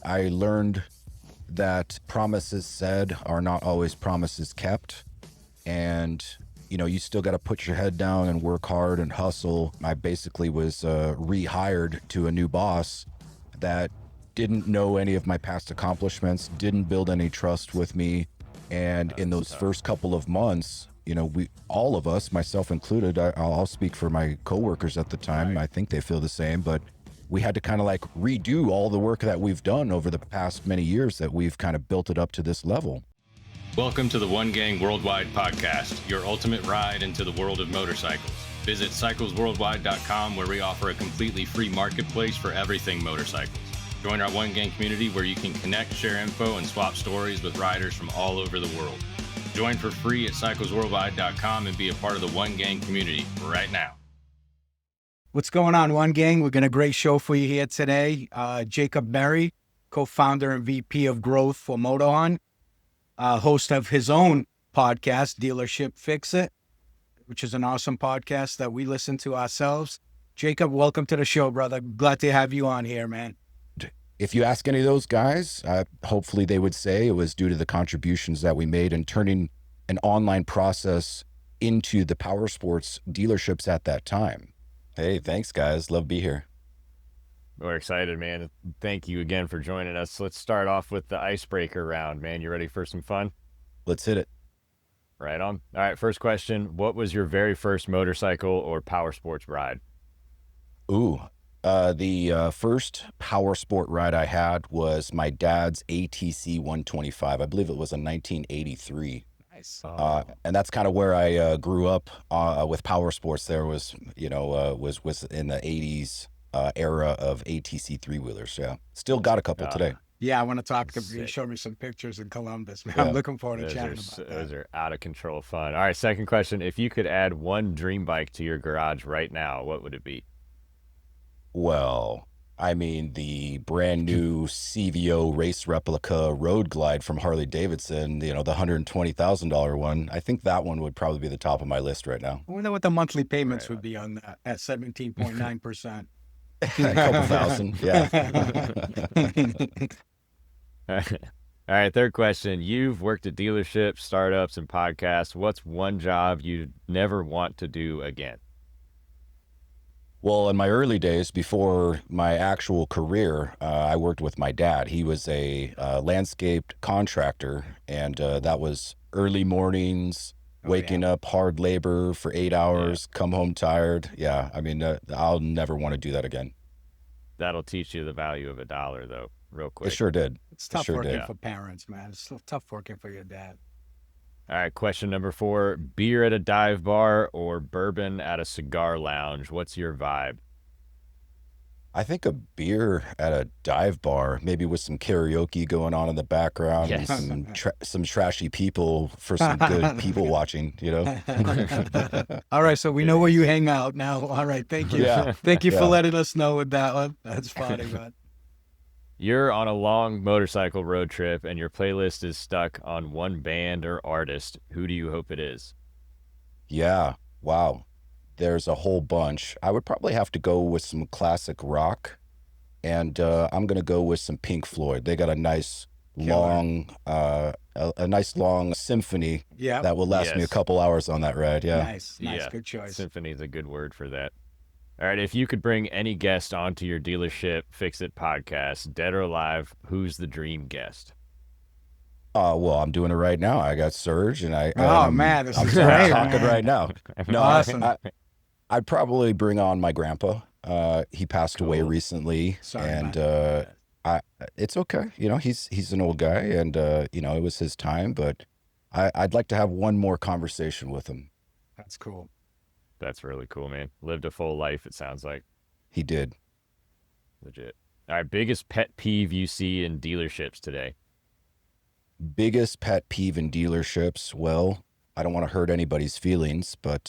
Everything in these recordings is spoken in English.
I learned that promises said are not always promises kept. And, you still got to put your head down and work hard and hustle. I basically was rehired to a new boss that didn't know any of my past accomplishments, didn't build any trust with me. And in those first couple of months, all of us, myself included, I'll speak for my coworkers at the time. Right. I think they feel the same, but we had to kind of like redo all the work that we've done over the past many years that we've kind of built it up to this level. Welcome to the One Gang Worldwide podcast, your ultimate ride into the world of motorcycles. Visit cyclesworldwide.com where we offer a completely free marketplace for everything motorcycles. Join our One Gang community where you can connect, share info, and swap stories with riders from all over the world. Join for free at cyclesworldwide.com and be a part of the One Gang community right now. What's going on, One Gang? We've got a great show for you here today. Jacob Berry, co-founder and VP of growth for MotoHunt, host of his own podcast, Dealership Fix It, which is an awesome podcast that we listen to ourselves. Jacob, welcome to the show, brother. Glad to have you on here, man. If you ask any of those guys, hopefully they would say it was due to the contributions that we made in turning an online process into the Powersports dealerships at that time. Hey, thanks, guys. Love to be here. We're excited, man. Thank you again for joining us. Let's start off with the icebreaker round, man. You ready for some fun? Let's hit it. Right on. All right, first question. What was your very first motorcycle or Powersports ride? The first Powersport ride I had was my dad's ATC 125. I believe it was a 1983. Nice. And that's kind of where I grew up with Powersports. There was, was in the 80s era of ATC three-wheelers. Yeah, still got a couple today. Yeah, I want to talk to you. Show me some pictures in Columbus, man. Yeah. I'm looking forward to chatting about that. Those are out of control fun. All right, second question. If you could add one dream bike to your garage right now, what would it be? Well, I mean, the brand new CVO race replica Road Glide from Harley Davidson, the $120,000 one. I think that one would probably be the top of my list right now. I wonder what the monthly payments would be on that at 17.9%. A couple thousand, yeah. All right, third question. You've worked at dealerships, startups, and podcasts. What's one job you'd never want to do again? Well, in my early days, before my actual career, I worked with my dad. He was a landscaped contractor, and that was early mornings, waking up, hard labor for 8 hours, come home tired. Yeah, I mean, I'll never want to do that again. That'll teach you the value of a dollar, though, real quick. It sure did. It's tough working for parents, man. It's tough working for your dad. All right, question number 4. Beer at a dive bar or bourbon at a cigar lounge? What's your vibe? I think a beer at a dive bar, maybe with some karaoke going on in the background, yes. and some trashy people for some good people watching, All right, so we know where you hang out now. All right, thank you. Yeah. Thank you for letting us know with that one. That's funny, man. You're on a long motorcycle road trip and your playlist is stuck on one band or artist. Who do you hope it is? Yeah, wow. There's a whole bunch. I would probably have to go with some classic rock, and I'm going to go with some Pink Floyd. They got a nice long symphony that will last me a couple hours on that ride. Yeah. Nice, good choice. Symphony is a good word for that. All right, if you could bring any guest onto your Dealership Fix It podcast, dead or alive, who's the dream guest? Well, I'm doing it right now. I got Serge, and I'm this is great, talking right now. No, awesome. I'd probably bring on my grandpa. He passed away recently. Sorry, and it's okay. He's an old guy, and it was his time. But I'd like to have one more conversation with him. That's cool. That's really cool, man. Lived a full life, it sounds like. He did. Legit. All right, biggest pet peeve you see in dealerships today? Biggest pet peeve in dealerships? Well, I don't want to hurt anybody's feelings, but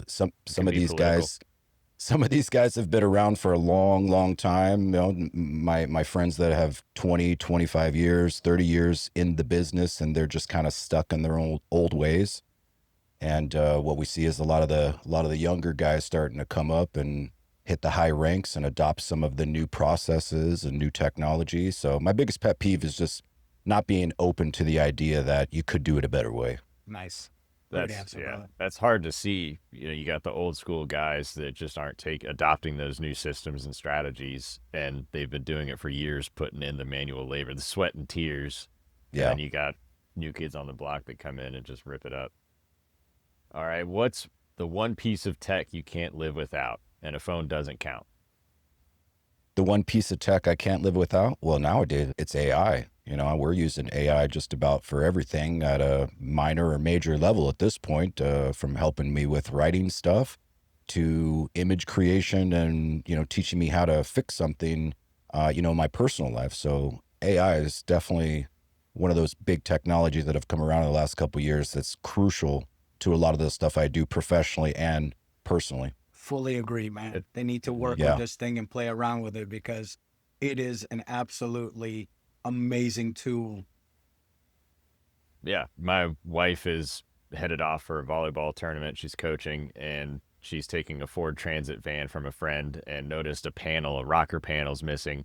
some of these guys have been around for a long, long time. My friends that have 20, 25 years, 30 years in the business, and they're just kind of stuck in their old ways. And what we see is a lot of the younger guys starting to come up and hit the high ranks and adopt some of the new processes and new technology. So my biggest pet peeve is just not being open to the idea that you could do it a better way. Nice. Great That's answer, yeah, brother. that's hard to see. You know, you got the old school guys that just aren't adopting those new systems and strategies, and they've been doing it for years, putting in the manual labor, the sweat and tears. And Yeah. then you got new kids on the block that come in and just rip it up. All right, what's the one piece of tech you can't live without? And a phone doesn't count. The one piece of tech I can't live without? Well, nowadays it's AI. You know, we're using AI just about for everything at a minor or major level at this point, from helping me with writing stuff to image creation and, you know, teaching me how to fix something, you know, in my personal life. So AI is definitely one of those big technologies that have come around in the last couple of years that's crucial to a lot of the stuff I do professionally and personally. Fully agree, man. They need to work Yeah. with this thing and play around with it because it is an absolutely amazing tool. Yeah, my wife is headed off for a volleyball tournament. She's coaching, and she's taking a Ford Transit van from a friend and noticed a rocker panel's missing.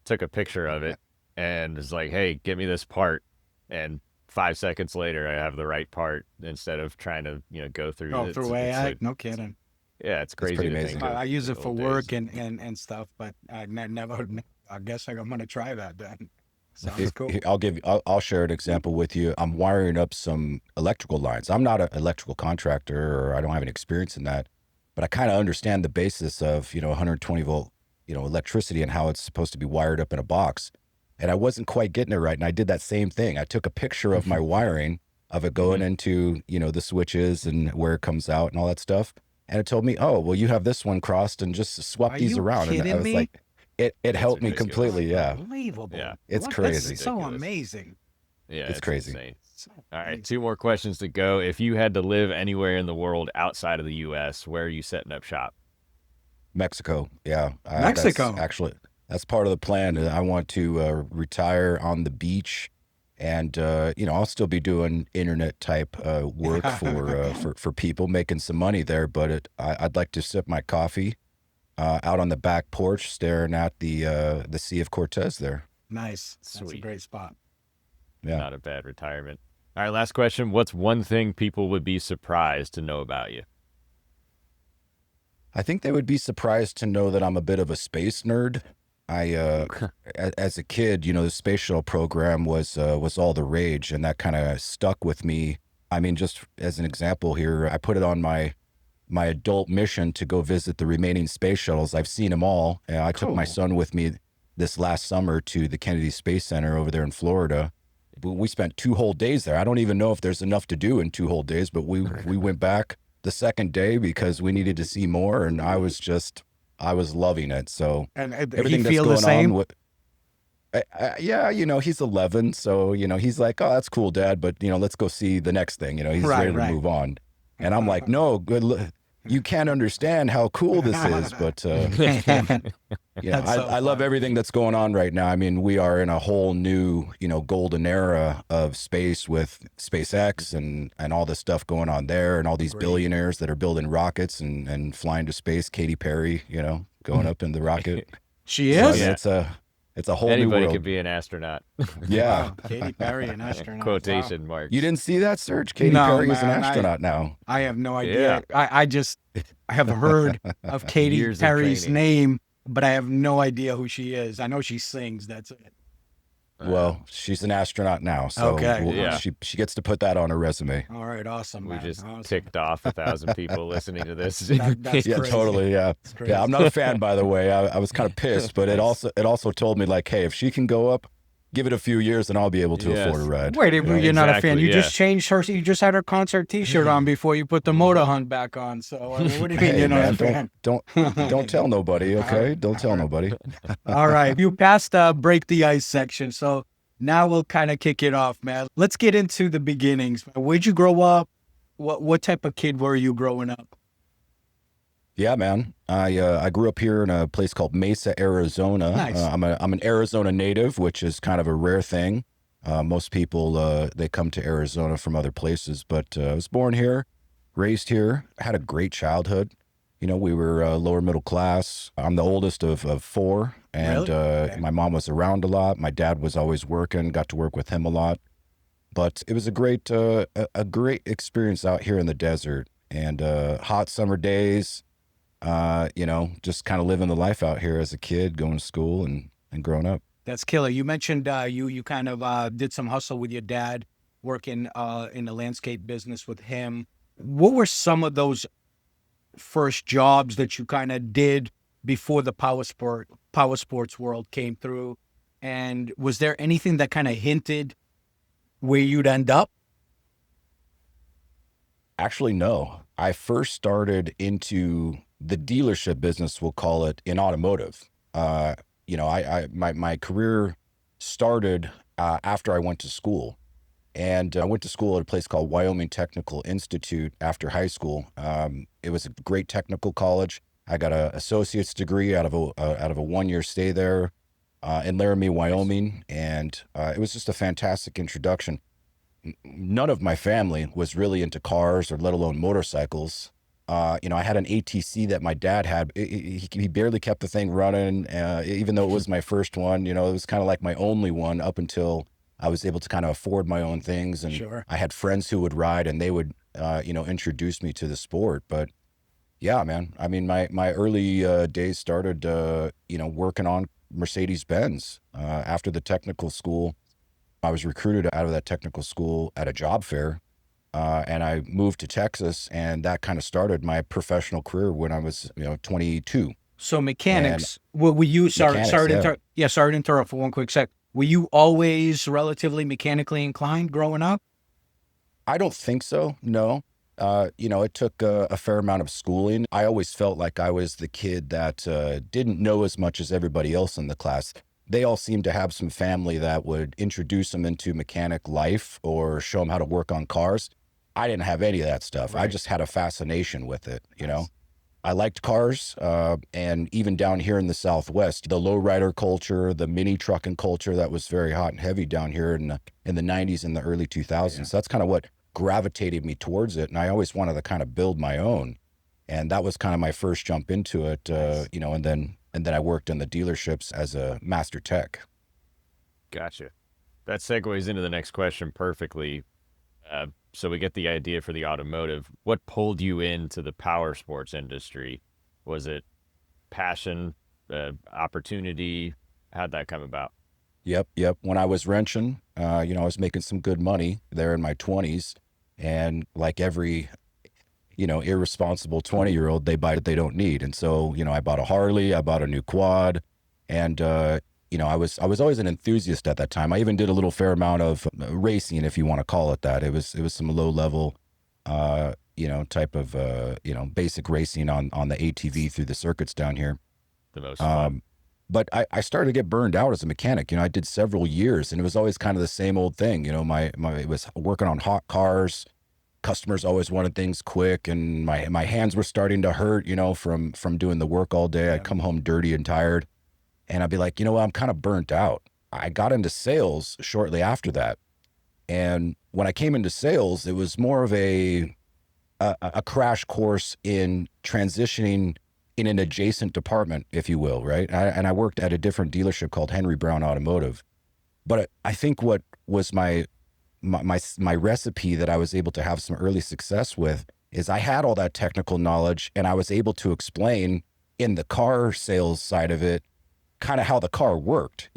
Took a picture of it and was like, hey, get me this part. And 5 seconds later, I have the right part instead of trying to, you know, go through Oh, it. through AI? No kidding. Yeah, it's crazy pretty to amazing. think of I use the it for old work days. and stuff, but I never. I guess I'm gonna try that then. Sounds cool. I'll share an example with you. I'm wiring up some electrical lines. I'm not an electrical contractor, or I don't have any experience in that, but I kind of understand the basis of, you know, 120 volt, you know, electricity and how it's supposed to be wired up in a box. And I wasn't quite getting it right. And I did that same thing. I took a picture of my wiring of it going into, you know, the switches and where it comes out and all that stuff. And it told me, oh, well, you have this one crossed and just swap Are these you around. And I kidding was me? like, it helped me ridiculous. completely. Yeah. Unbelievable. Yeah. It's What? crazy. That's so Ridiculous. amazing. Yeah, It's crazy. insane. So All right, amazing. 2 more questions to go. If you had to live anywhere in the world outside of the U.S., where are you setting up shop? Mexico. Yeah. Mexico. That's part of the plan. I want to retire on the beach, and you know, I'll still be doing internet type work for people, making some money there. But I'd like to sip my coffee out on the back porch, staring at the Sea of Cortez there. Nice. That's a Sweet. great spot. Yeah. Not a bad retirement. All right, last question. What's one thing people would be surprised to know about you? I think they would be surprised to know that I'm a bit of a space nerd. As a kid, you know, the space shuttle program was all the rage, and that kind of stuck with me. I mean, just as an example here, I put it on my adult mission to go visit the remaining space shuttles. I've seen them all. I took my Cool. son with me this last summer to the Kennedy Space Center over there in Florida. We spent 2 whole days there. I don't even know if there's enough to do in 2 whole days, but we went back the second day because we needed to see more, and I was loving it. So And everything he that's feel going the same? on with, yeah, you know, he's 11, so, you know, he's like, oh, that's cool, Dad, but, you know, let's go see the next thing. You know, he's Right, ready to right. move on. And I'm like, no, you can't understand how cool this is, but you know, That's so I love fun. everything that's going on right now. I mean, we are in a whole new, you know, golden era of space with SpaceX and all this stuff going on there, and all these Agreed. billionaires that are building rockets and flying to space. Katy Perry, you know, going up in the rocket. She So I is? mean, Yeah. it's a whole Anybody new world. could be an astronaut. Yeah. Wow. Katy Perry, an astronaut. Quotation Wow. marks. You didn't see that, Serge? Katy No, Perry is an man, astronaut now. I have no idea. I just have heard of Katy Years of Perry's training. name, but I have no idea who she is. I know she sings. That's it. Well, she's an astronaut now, so Okay. Yeah. she gets to put that on her resume. All right. Awesome, We man. just Awesome. ticked off 1,000 people listening to this. That's Yeah, crazy. totally. Yeah, It's crazy. yeah. I'm not a fan, by the way. I was kind of pissed, but it also told me like, hey, if she can go up, give it a few years, and I'll be able to Yes. afford a ride. Wait, you know? you're not a fan. Exactly, You yeah. just changed her. You just had her concert T-shirt on before you put the MotoHunt back on. So what do you mean Hey, you're not man, a fan? don't tell nobody, okay? Don't tell nobody. All right, you passed break the ice section, so now we'll kind of kick it off, man. Let's get into the beginnings. Where'd you grow up? What type of kid were you growing up? Yeah, man. I grew up here in a place called Mesa, Arizona. Nice. I'm an Arizona native, which is kind of a rare thing. Most people they come to Arizona from other places, but I was born here, raised here, had a great childhood. we were lower middle class. I'm the oldest of four, and Really? Okay. my mom was around a lot. My dad was always working, got to work with him a lot. But it was a great experience out here in the desert, and hot summer days, just kind of living the life out here as a kid, going to school and growing up. That's killer. You mentioned you kind of did some hustle with your dad, working in the landscape business with him. What were some of those first jobs that you kind of did before the power sports world came through? And was there anything that kind of hinted where you'd end up? Actually, no. I first started into the dealership business, we'll call it, in automotive. My career started after I went to school. And I went to school at a place called Wyoming Technical Institute after high school. It was a great technical college. I got an associate's degree out of a 1-year stay there in Laramie, Wyoming, and it was just a fantastic introduction. None of my family was really into cars or let alone motorcycles. I had an ATC that my dad had. He barely kept the thing running, even though it was my first one. It was kind of like my only one up until I was able to kind of afford my own things. And Sure. I had friends who would ride, and they would, introduce me to the sport. But yeah, man, I mean, my early days started, working on Mercedes-Benz. After the technical school, I was recruited out of that technical school at a job fair. And I moved to Texas, and that kind of started my professional career when I was, 22. So And mechanics, were you, mechanics, sorry to yeah. interrupt. Yeah, sorry to interrupt for one quick sec. Were you always relatively mechanically inclined growing up? I don't think so. No. It took a fair amount of schooling. I always felt like I was the kid that didn't know as much as everybody else in the class. They all seemed to have some family that would introduce them into mechanic life or show them how to work on cars. I didn't have any of that stuff. I Right. just had a fascination with it, Nice. I liked cars, and even down here in the Southwest, the lowrider culture, the mini trucking culture that was very hot and heavy down here in the 90s and the early 2000s. Yeah. That's kind of what gravitated me towards it, and I always wanted to kind of build my own, and that was kind of my first jump into it. Nice. And then I worked in the dealerships as a master tech. Gotcha. That segues into the next question perfectly. So we get the idea for the automotive. What pulled you into the power sports industry? Was it passion, opportunity? How'd that come about? Yep. When I was wrenching, I was making some good money there in my 20s, and like every irresponsible 20-year-old, they buy what they don't need. And so, I bought a Harley, I bought a new quad, and, I was always an enthusiast at that time. I even did a little fair amount of racing, if you want to call it that. It was some low level, type of, basic racing on the ATV through the circuits down here. The most fun. But I started to get burned out as a mechanic. I did several years, and it was always kind of the same old thing. It was working on hot cars. Customers always wanted things quick, and my hands were starting to hurt, from doing the work all day. I'd come home dirty and tired, and I'd be like, I'm kind of burnt out. I got into sales shortly after that. And when I came into sales, it was more of a crash course in transitioning in an adjacent department, if you will, right? And I worked at a different dealership called Henry Brown Automotive. But I think what was my recipe that I was able to have some early success with is I had all that technical knowledge, and I was able to explain in the car sales side of it kind of how the car worked.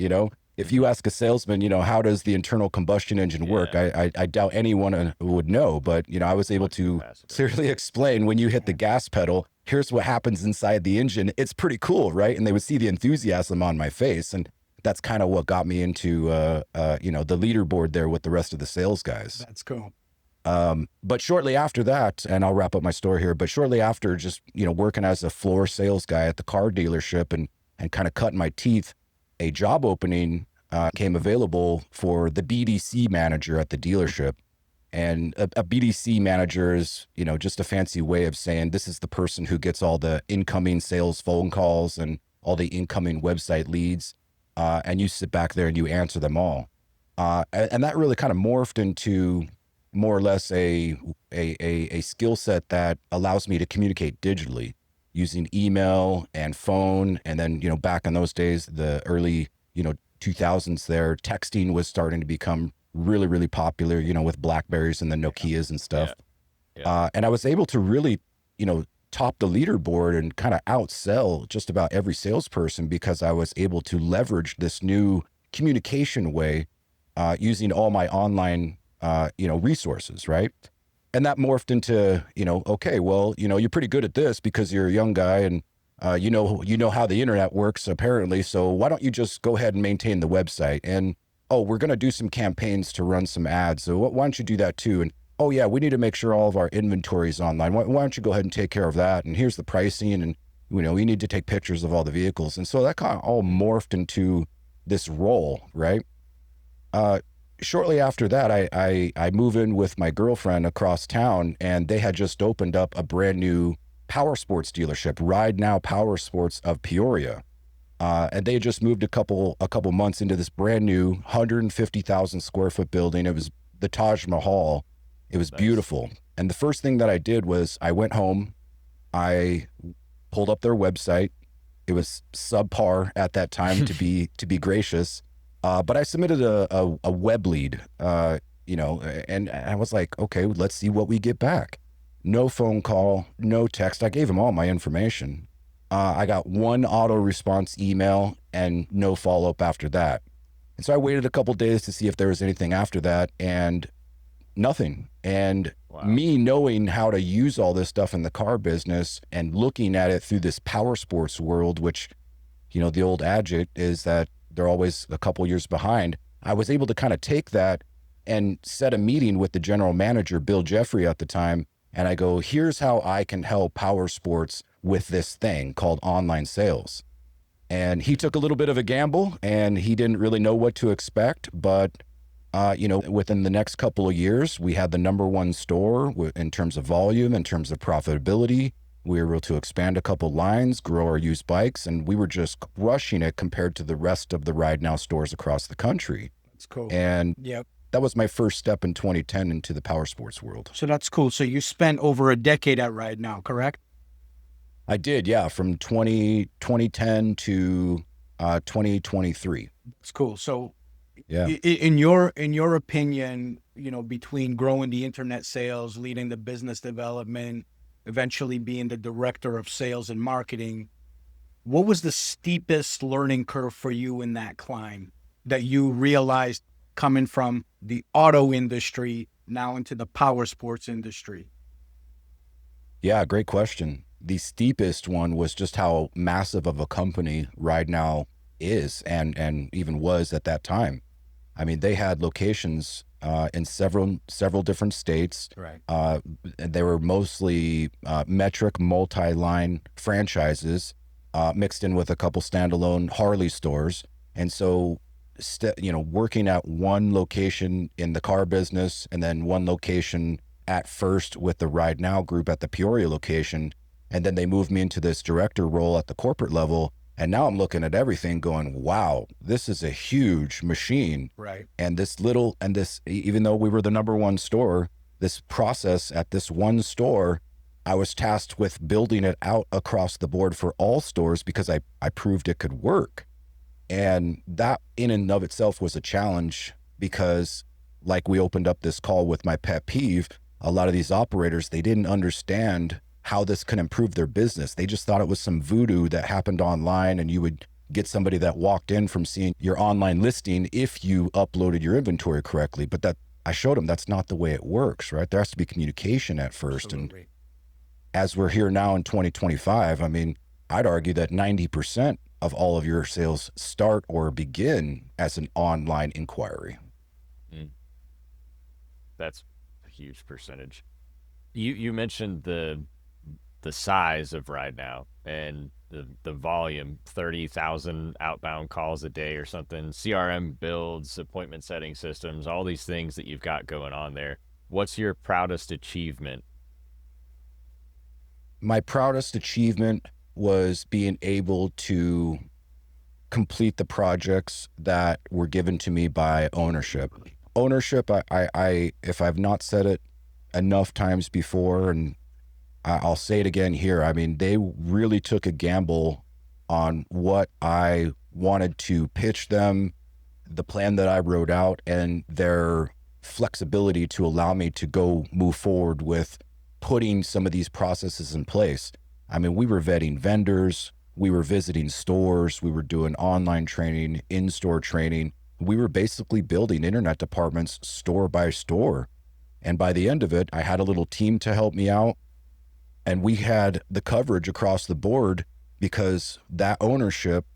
If you ask a salesman, how does the internal combustion engine work? Yeah. I doubt anyone would know, but I was able to clearly explain when you hit the gas pedal, here's what happens inside the engine. It's pretty cool, right? And they would see the enthusiasm on my face, and that's kind of what got me into the leaderboard there with the rest of the sales guys. That's cool. But shortly after that, and I'll wrap up my story here, but shortly after just, working as a floor sales guy at the car dealership and kind of cutting my teeth, a job opening came available for the BDC manager at the dealership. And a BDC manager is, just a fancy way of saying this is the person who gets all the incoming sales phone calls and all the incoming website leads. And you sit back there and you answer them all. And that really kind of morphed into more or less a skill set that allows me to communicate digitally. using email and phone. And then, back in those days, the early, 2000s there, texting was starting to become really, really popular, with Blackberries and the Nokias and stuff. And I was able to really, top the leaderboard and kind of outsell just about every salesperson because I was able to leverage this new communication way using all my online, resources, right? And that morphed into, okay, well, you're pretty good at this because you're a young guy and you know how the internet works apparently. So why don't you just go ahead and maintain the website? And oh, we're going to do some campaigns to run some ads. So why don't you do that too? And oh yeah, we need to make sure all of our inventory is online. Why don't you go ahead and take care of that? And here's the pricing. And we need to take pictures of all the vehicles. And so that kind of all morphed into this role, right? Shortly after that, I move in with my girlfriend across town, and they had just opened up a brand new Powersports dealership, Ride Now Powersports of Peoria. And they had just moved a couple months into this brand new 150,000 square foot building. It was the Taj Mahal. It was beautiful. And the first thing that I did was I went home, I pulled up their website. It was subpar at that time to be gracious. But I submitted a web lead, and I was like, okay, let's see what we get back. No phone call, no text. I gave them all my information. I got one auto response email and no follow-up after that. And so I waited a couple days to see if there was anything after that, and nothing. And me knowing how to use all this stuff in the car business and looking at it through this power sports world, which, the old adage is that they're always a couple years behind. I was able to kind of take that and set a meeting with the general manager, Bill Jeffrey at the time. And I go, here's how I can help power sports with this thing called online sales. And he took a little bit of a gamble and he didn't really know what to expect. But, within the next couple of years, we had the #1 store in terms of volume, in terms of profitability. We were able to expand a couple lines, grow our used bikes, and we were just crushing it compared to the rest of the Ride Now stores across the country. That's cool. And that was my first step in 2010 into the power sports world. So that's cool. So you spent over a decade at Ride Now, correct? I did, yeah, from 2010 to 2023. That's cool. So yeah, in your opinion, between growing the internet sales, leading the business development, eventually being the director of sales and marketing, what was the steepest learning curve for you in that climb that you realized coming from the auto industry now into the power sports industry? Yeah, great question. The steepest one was just how massive of a company Ride Now is and even was at that time. I mean, they had locations in several different states. Right. They were mostly metric multi-line franchises mixed in with a couple standalone Harley stores. And so, working at one location in the car business and then one location at first with the Ride Now group at the Peoria location. And then they moved me into this director role at the corporate level. And now I'm looking at everything going, wow, this is a huge machine. Right. And even though we were the #1 store, this process at this one store, I was tasked with building it out across the board for all stores because I proved it could work. And that in and of itself was a challenge because, like we opened up this call with my pet peeve, a lot of these operators, they didn't understand how this can improve their business. They just thought it was some voodoo that happened online and you would get somebody that walked in from seeing your online listing if you uploaded your inventory correctly. But that I showed them that's not the way it works, right? There has to be communication at first. Absolutely. And as we're here now in 2025, I mean, I'd argue that 90% of all of your sales start or begin as an online inquiry. That's a huge percentage. You mentioned the size of Ride Now and the volume, 30,000 outbound calls a day or something, CRM builds, appointment setting systems, all these things that you've got going on there. What's your proudest achievement? My proudest achievement was being able to complete the projects that were given to me by ownership. Ownership, I if I've not said it enough times before, and I'll say it again here. I mean, they really took a gamble on what I wanted to pitch them, the plan that I wrote out, and their flexibility to allow me to go move forward with putting some of these processes in place. I mean, we were vetting vendors, we were visiting stores, we were doing online training, in-store training. We were basically building internet departments store by store. And by the end of it, I had a little team to help me out. And we had the coverage across the board because that ownership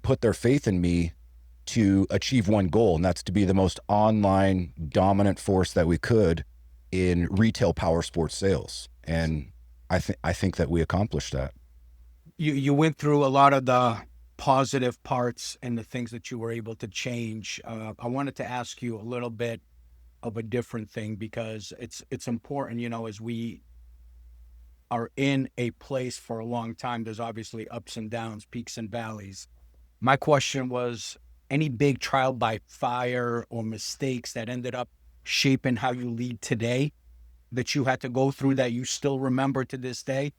put their faith in me to achieve one goal, and that's to be the most online dominant force that we could in retail power sports sales. And I think that we accomplished that. You went through a lot of the positive parts and the things that you were able to change. I wanted to ask you a little bit of a different thing, because it's important, you know, as we are in a place for a long time, there's obviously ups and downs, peaks and valleys. My question was, any big trial by fire or mistakes that ended up shaping how you lead today that you had to go through that you still remember to this day?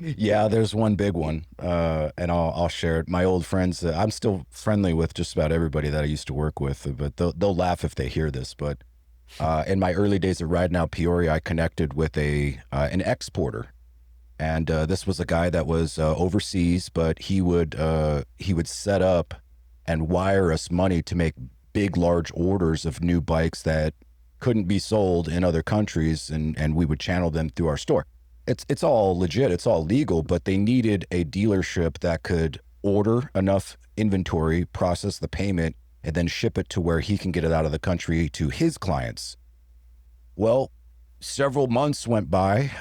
Yeah, there's one big one, and I'll share it. My old friends, I'm still friendly with just about everybody that I used to work with, but they'll laugh if they hear this. But in my early days at Ride Now Peoria, I connected with an exporter, and this was a guy that was overseas, but he would set up and wire us money to make big, large orders of new bikes that couldn't be sold in other countries, and we would channel them through our store. It's all legit, it's all legal, but they needed a dealership that could order enough inventory, process the payment, and then ship it to where he can get it out of the country to his clients. Well, several months went by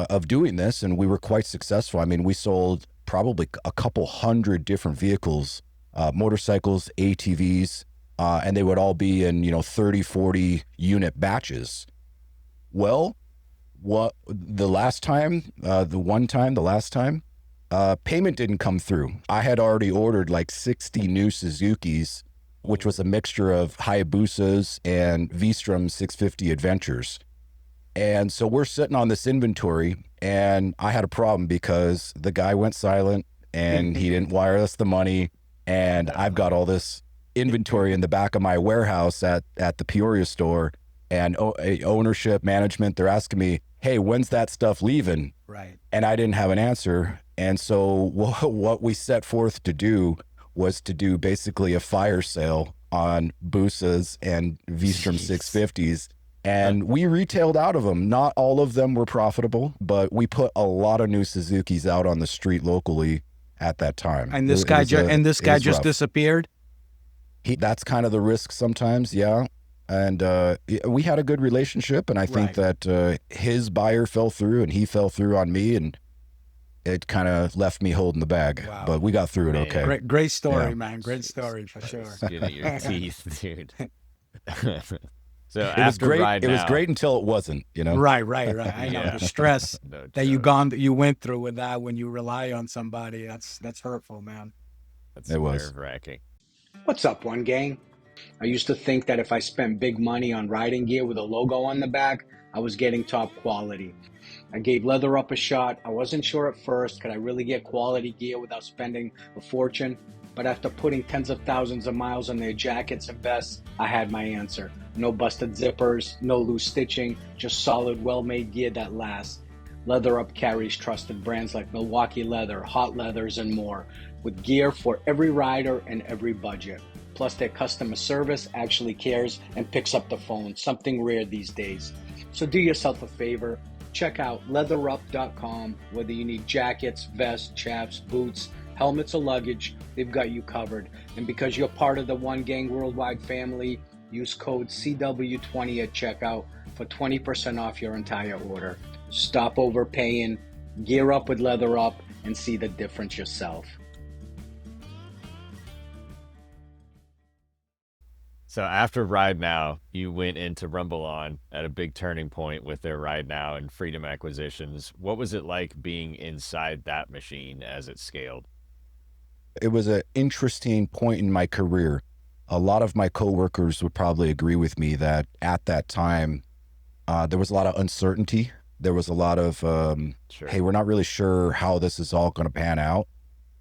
of doing this, and we were quite successful. I mean, we sold probably a couple hundred different vehicles, motorcycles, ATVs, and they would all be in 30, 40 unit batches. Well, the last time, payment didn't come through. I had already ordered like 60 new Suzukis, which was a mixture of Hayabusas and V-Strom 650 Adventures. And so we're sitting on this inventory, and I had a problem because the guy went silent and he didn't wire us the money. And I've got all this inventory in the back of my warehouse at the Peoria store, and ownership, management, they're asking me, hey, when's that stuff leaving? Right. And I didn't have an answer. And so what we set forth to do was to do basically a fire sale on Busas and V-Strom 650s. And we retailed out of them. Not all of them were profitable, but we put a lot of new Suzukis out on the street locally at that time. And this guy just disappeared? That's kind of the risk sometimes, yeah. And we had a good relationship, and I think that his buyer fell through, and he fell through on me, and it kind of left me holding the bag. Wow. But we got through it okay. Great story, man. Great story for sure. Skin at your teeth, dude. So it was great. It was great until it wasn't, Right. I know the stress that you went through with that when you rely on somebody. That's hurtful, man. It was nerve-wracking. What's up, One Gang? I used to think that if I spent big money on riding gear with a logo on the back, I was getting top quality. I gave Leather Up a shot. I wasn't sure at first, could I really get quality gear without spending a fortune? But after putting tens of thousands of miles on their jackets and vests, I had my answer. No busted zippers, no loose stitching, just solid, well-made gear that lasts. Leather Up carries trusted brands like Milwaukee Leather, Hot Leathers, and more, with gear for every rider and every budget. Plus, their customer service actually cares and picks up the phone, something rare these days. So do yourself a favor, check out leatherup.com. Whether you need jackets, vests, chaps, boots, helmets, or luggage, they've got you covered. And because you're part of the One Gang Worldwide family, use code CW20 at checkout for 20% off your entire order. Stop overpaying, gear up with Leather Up, and see the difference yourself. So after Ride Now, you went into Rumble On at a big turning point with their Ride Now and Freedom acquisitions. What was it like being inside that machine as it scaled? It was an interesting point in my career. A lot of my coworkers would probably agree with me that at that time, there was a lot of uncertainty there was a lot of, Sure. hey, we're not really sure how this is all going to pan out.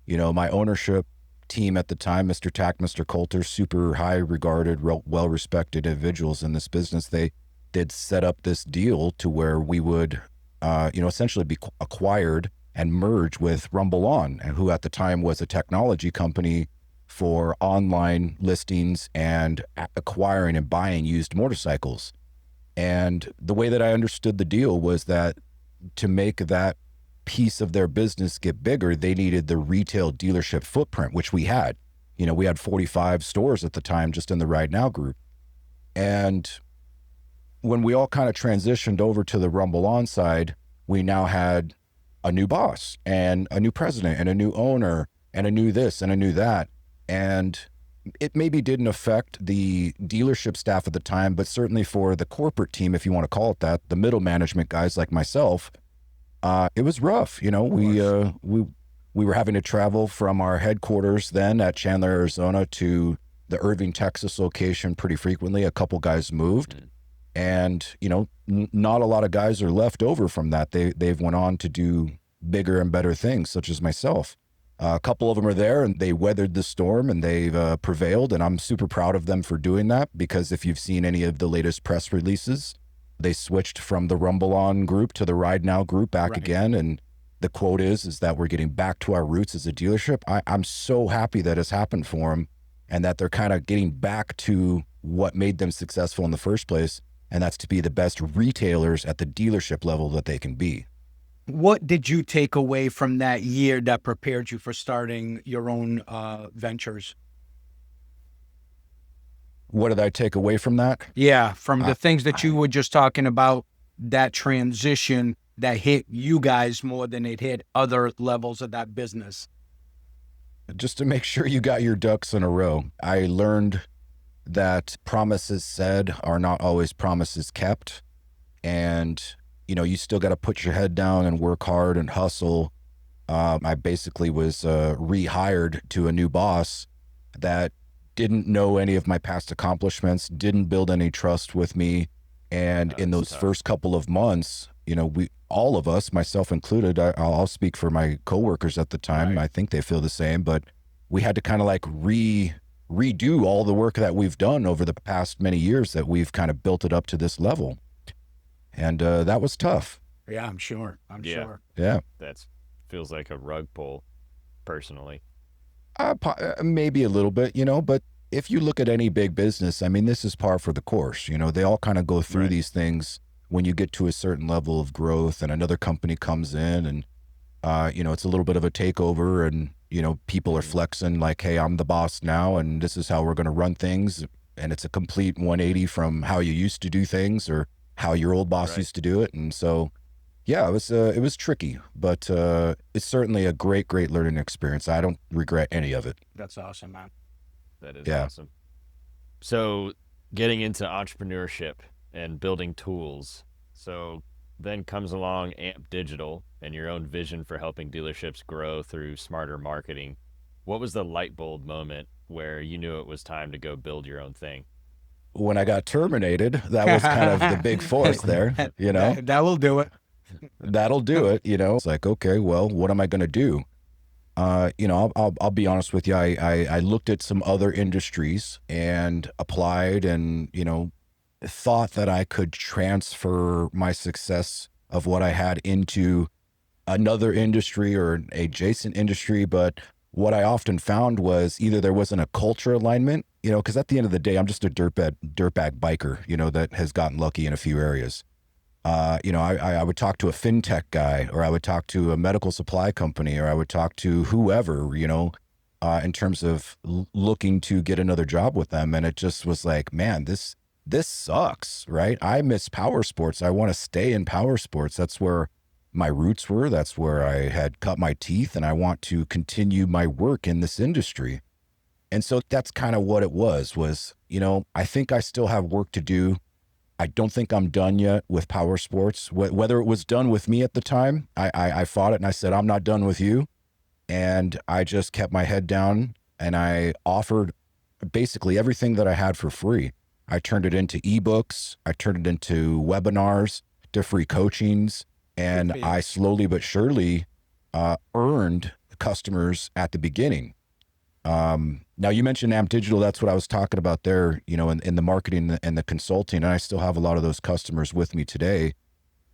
You know, my ownership team at the time, Mr. Tack, Mr. Coulter, super high regarded, well-respected individuals in this business. They did set up this deal to where we would, essentially be acquired and merge with Rumble On, and who at the time was a technology company for online listings and acquiring and buying used motorcycles. And the way that I understood the deal was that to make that piece of their business get bigger, they needed the retail dealership footprint, which we had. You know, we had 45 stores at the time just in the Ride Now group. And when we all kind of transitioned over to the Rumble On side, we now had a new boss and a new president and a new owner and a new this and a new that. And it maybe didn't affect the dealership staff at the time, but certainly for the corporate team, if you want to call it that, the middle management guys like myself, it was rough. You know, we were having to travel from our headquarters then at Chandler, Arizona to the Irving, Texas location pretty frequently. A couple guys moved, and, you know, not a lot of guys are left over from that. They've went on to do bigger and better things, such as myself. A couple of them are there, and they weathered the storm, and they've prevailed, and I'm super proud of them for doing that, because if you've seen any of the latest press releases, they switched from the Rumble On group to the Ride Now group back again, and the quote is that we're getting back to our roots as a dealership. I'm so happy that has happened for them, and that they're kind of getting back to what made them successful in the first place, and that's to be the best retailers at the dealership level that they can be. What did you take away from that year that prepared you for starting your own ventures? What did I take away from that? Yeah, from the things that you were just talking about, that transition that hit you guys more than it hit other levels of that business. Just to make sure you got your ducks in a row. I learned that promises said are not always promises kept. And, you know, you still got to put your head down and work hard and hustle. I basically was rehired to a new boss that didn't know any of my past accomplishments, didn't build any trust with me. And in those first couple of months, you know, all of us, myself included, I'll speak for my coworkers at the time. I think they feel the same, but we had to kind of like redo all the work that we've done over the past many years, that we've kind of built it up to this level. And that was tough. Yeah, I'm sure. Sure. Yeah. That feels like a rug pull, personally. Maybe a little bit, you know, but if you look at any big business, I mean, this is par for the course. You know, they all kind of go through these things when you get to a certain level of growth and another company comes in and, you know, it's a little bit of a takeover, and, you know, people are flexing like, hey, I'm the boss now, and this is how we're going to run things. And it's a complete 180 from how you used to do things or how your old boss used to do it. And so, yeah, it was tricky, but it's certainly a great learning experience. I don't regret any of it. That's awesome, man. That is awesome. So getting into entrepreneurship and building tools. So then comes along AMP Digital and your own vision for helping dealerships grow through smarter marketing. What was the light bulb moment where you knew it was time to go build your own thing? When I got terminated, that was kind of the big force there, you know. That will do it. That'll do it, you know. It's like, okay, well, what am I going to do? You know, I'll be honest with you. I looked at some other industries and applied, and, you know, thought that I could transfer my success of what I had into another industry or an adjacent industry. But what I often found was either there wasn't a culture alignment, you know, because at the end of the day, I'm just a dirtbag biker, you know, that has gotten lucky in a few areas. You know, I would talk to a fintech guy, or I would talk to a medical supply company, or I would talk to whoever, you know, in terms of looking to get another job with them. And it just was like, man, this sucks, right? I miss Powersports. I want to stay in Powersports. That's where my roots were. That's where I had cut my teeth, and I want to continue my work in this industry. And so that's kind of what it was, you know, I think I still have work to do. I don't think I'm done yet with Powersports. Whether it was done with me at the time, I fought it and I said, I'm not done with you. And I just kept my head down, and I offered basically everything that I had for free. I turned it into ebooks. I turned it into webinars, to free coachings. And I slowly but surely earned customers at the beginning. Now you mentioned AMP Digital. That's what I was talking about there, in the marketing and the consulting. And I still have a lot of those customers with me today.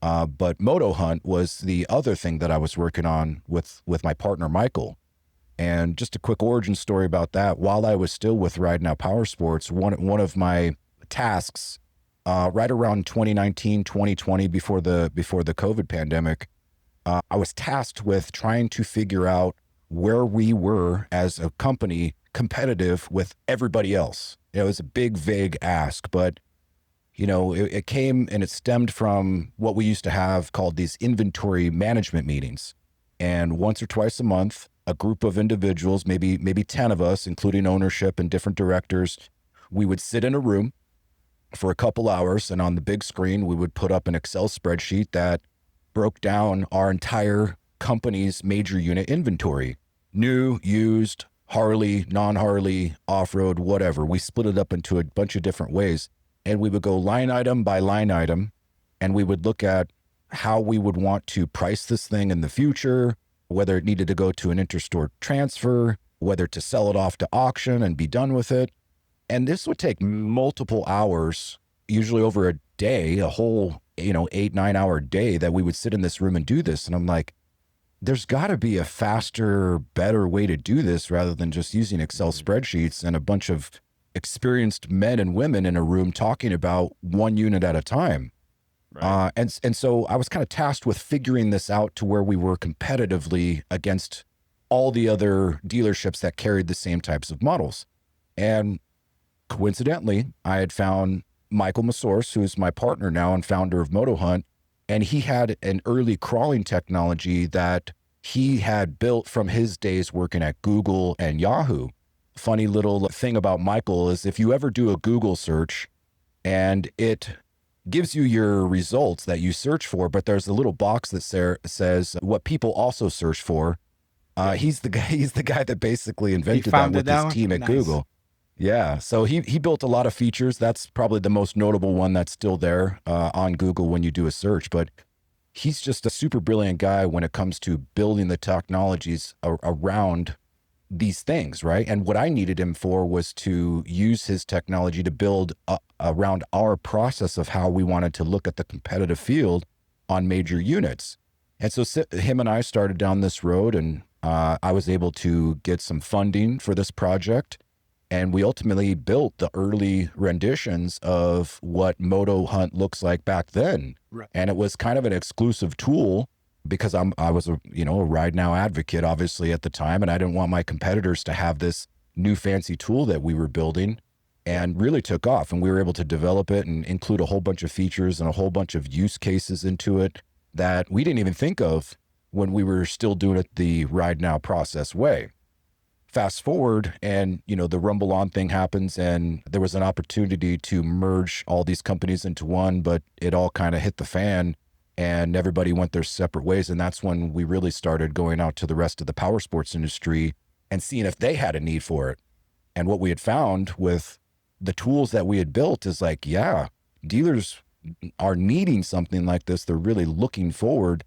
But MotoHunt was the other thing that I was working on with my partner, Michael. And just a quick origin story about that. While I was still with Ride Now Powersports, one of my tasks, right around 2019, 2020, before the COVID pandemic, I was tasked with trying to figure out where we were as a company competitive with everybody else. It was a big, vague ask, but it came and it stemmed from what we used to have called these inventory management meetings. And once or twice a month, a group of individuals, maybe 10 of us, including ownership and different directors, we would sit in a room for a couple hours, and on the big screen, we would put up an Excel spreadsheet that broke down our entire company's major unit inventory: new, used, Harley, non-Harley, off-road, whatever. We split it up into a bunch of different ways, and we would go line item by line item, and we would look at how we would want to price this thing in the future, whether it needed to go to an interstore transfer, whether to sell it off to auction and be done with it. And this would take multiple hours, usually over a day, a whole 8-9 hour day, that we would sit in this room and do this. And I'm like, there's got to be a faster, better way to do this rather than just using Excel spreadsheets and a bunch of experienced men and women in a room talking about one unit at a time. Right. And so I was kind of tasked with figuring this out to where we were competitively against all the other dealerships that carried the same types of models. And coincidentally, I had found Michael Massource, who's my partner now and founder of MotoHunt, and he had an early crawling technology that he had built from his days working at Google and Yahoo. Funny little thing about Michael is if you ever do a Google search and it gives you your results that you search for, but there's a little box that says what people also search for. He's the guy that basically invented that with his team at Google. Yeah. So he built a lot of features. That's probably the most notable one that's still there on Google when you do a search, but he's just a super brilliant guy when it comes to building the technologies around these things, right? And what I needed him for was to use his technology to build around our process of how we wanted to look at the competitive field on major units. And so him and I started down this road, and I was able to get some funding for this project. And we ultimately built the early renditions of what MotoHunt looks like back then. Right. And it was kind of an exclusive tool because I was a Ride Now advocate, obviously, at the time, and I didn't want my competitors to have this new fancy tool that we were building, and really took off. And we were able to develop it and include a whole bunch of features and a whole bunch of use cases into it that we didn't even think of when we were still doing it the Ride Now process way. Fast forward, and the Rumble On thing happens, and there was an opportunity to merge all these companies into one, but it all kind of hit the fan. And everybody went their separate ways. And that's when we really started going out to the rest of the powersports industry and seeing if they had a need for it. And what we had found with the tools that we had built is like, yeah, dealers are needing something like this. They're really looking forward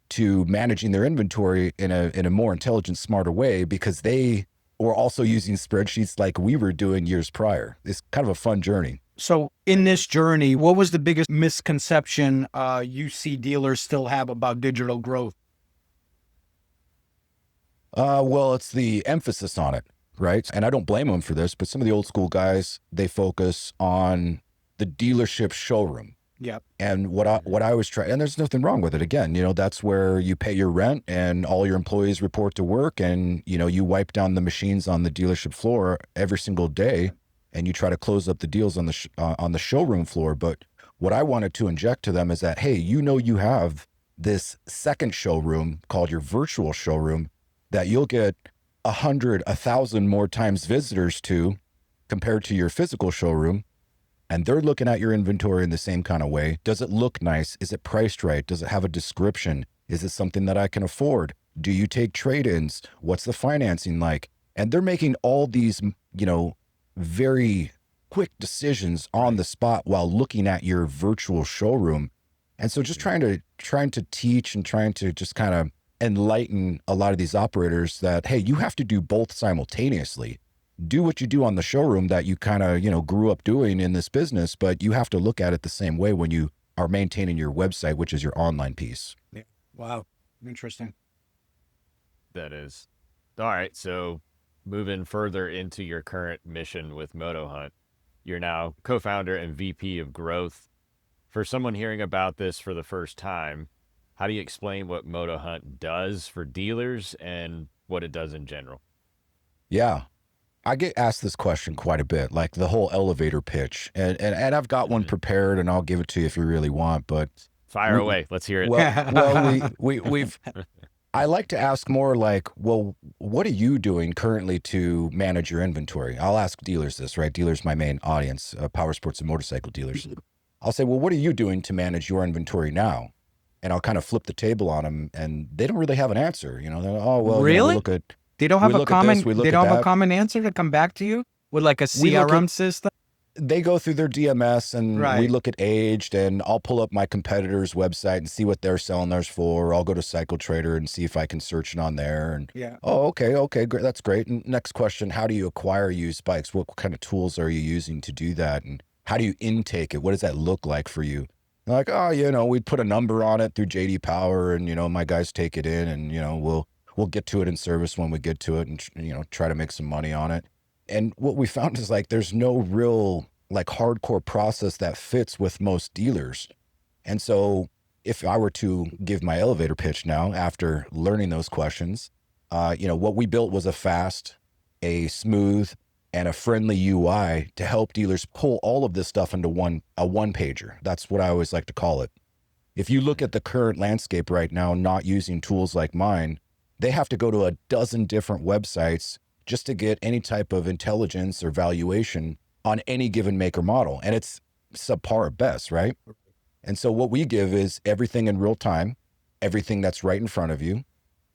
to managing their inventory in a more intelligent, smarter way, because they were also using spreadsheets like we were doing years prior. It's kind of a fun journey. So in this journey, what was the biggest misconception you see dealers still have about digital growth? Well, it's the emphasis on it, right? And I don't blame them for this, but some of the old school guys, they focus on the dealership showroom. Yeah. And what I was trying, and there's nothing wrong with it. Again, that's where you pay your rent and all your employees report to work, and you wipe down the machines on the dealership floor every single day, and you try to close up the deals on the showroom floor. But what I wanted to inject to them is that, hey, you have this second showroom called your virtual showroom that you'll get 100, 1,000 more times visitors to compared to your physical showroom. And they're looking at your inventory in the same kind of way. Does it look nice? Is it priced right? Does it have a description? Is it something that I can afford? Do you take trade-ins? What's the financing like? And they're making all these, very quick decisions on the spot while looking at your virtual showroom. And so just trying to teach and trying to just kind of enlighten a lot of these operators that, hey, you have to do both simultaneously. Do what you do on the showroom that you kind of, grew up doing in this business, but you have to look at it the same way when you are maintaining your website, which is your online piece. Yeah. Wow. Interesting. That is. All right. So moving further into your current mission with MotoHunt, you're now co-founder and VP of growth. For someone hearing about this for the first time, how do you explain what MotoHunt does for dealers and what it does in general? Yeah. I get asked this question quite a bit, like the whole elevator pitch, and I've got one prepared, and I'll give it to you if you really want. But fire away, let's hear it. Well, we've. I like to ask more like, well, what are you doing currently to manage your inventory? I'll ask dealers this, right? Dealers, my main audience, Powersports and motorcycle dealers. I'll say, well, what are you doing to manage your inventory now? And I'll kind of flip the table on them, and they don't really have an answer. They're, oh well, really? We look at. They don't have a common. They don't have that. a common answer to come back to you with like a CRM system. They go through their DMS, and we look at aged, and I'll pull up my competitor's website and see what they're selling theirs for. Or I'll go to Cycle Trader and see if I can search it on there. And oh, okay, great, that's great. And next question: how do you acquire used bikes? What kind of tools are you using to do that? And how do you intake it? What does that look like for you? They're like, oh, we put a number on it through JD Power, and my guys take it in, and we'll get to it in service when we get to it, and try to make some money on it. And what we found is like there's no real like hardcore process that fits with most dealers. And so if I were to give my elevator pitch now after learning those questions, what we built was a fast, a smooth, and a friendly UI to help dealers pull all of this stuff into a one pager. That's what I always like to call it. If you look at the current landscape right now, not using tools like mine, they have to go to a dozen different websites just to get any type of intelligence or valuation on any given make or model. And it's subpar at best, right? And so what we give is everything in real time, everything that's right in front of you,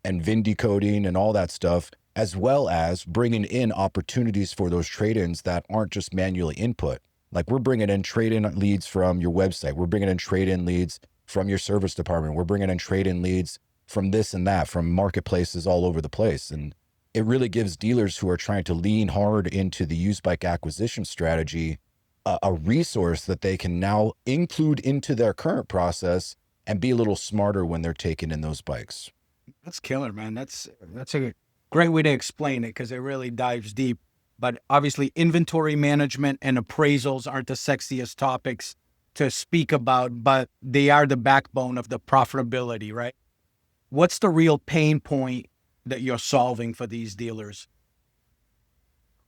and VIN decoding and all that stuff, as well as bringing in opportunities for those trade-ins that aren't just manually input. Like we're bringing in trade-in leads from your website. We're bringing in trade-in leads from your service department. We're bringing in trade-in leads from this and that, from marketplaces all over the place. And it really gives dealers who are trying to lean hard into the used bike acquisition strategy a resource that they can now include into their current process and be a little smarter when they're taking in those bikes. That's killer, man. That's a great way to explain it because it really dives deep. But obviously inventory management and appraisals aren't the sexiest topics to speak about, but they are the backbone of the profitability, right? What's the real pain point that you're solving for these dealers?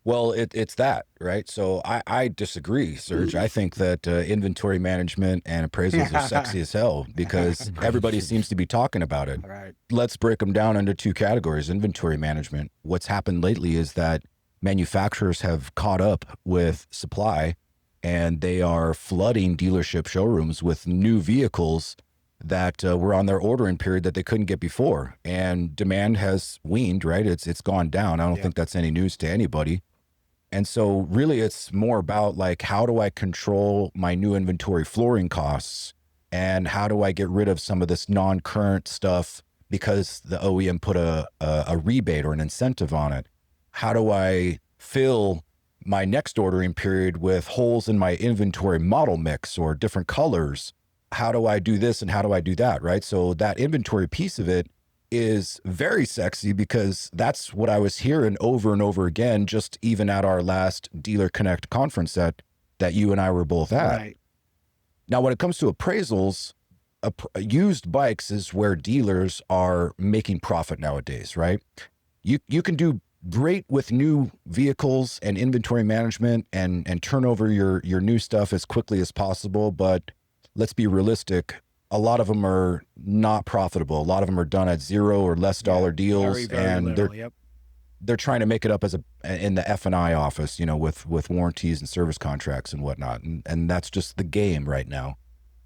Well, it's that, right? So I disagree, Serge. I think that inventory management and appraisals are sexy as hell because everybody seems to be talking about it. Right. Let's break them down into two categories. Inventory management. What's happened lately is that manufacturers have caught up with supply and they are flooding dealership showrooms with new vehicles that were on their ordering period that they couldn't get before. And demand has weaned, right? It's gone down. I don't think that's any news to anybody. And so really it's more about like, how do I control my new inventory flooring costs? And how do I get rid of some of this non-current stuff because the OEM put a rebate or an incentive on it? How do I fill my next ordering period with holes in my inventory model mix or different colors? How do I do this and how do I do that, right? So that inventory piece of it is very sexy because that's what I was hearing over and over again, just even at our last Dealer Connect conference that you and I were both at. Right. Now, when it comes to appraisals, used bikes is where dealers are making profit nowadays, right? You can do great with new vehicles and inventory management and turn over your new stuff as quickly as possible, but let's be realistic. A lot of them are not profitable. A lot of them are done at $0 or less dollar deals, very and little, they're trying to make it up in the F&I office, with warranties and service contracts and whatnot. And that's just the game right now.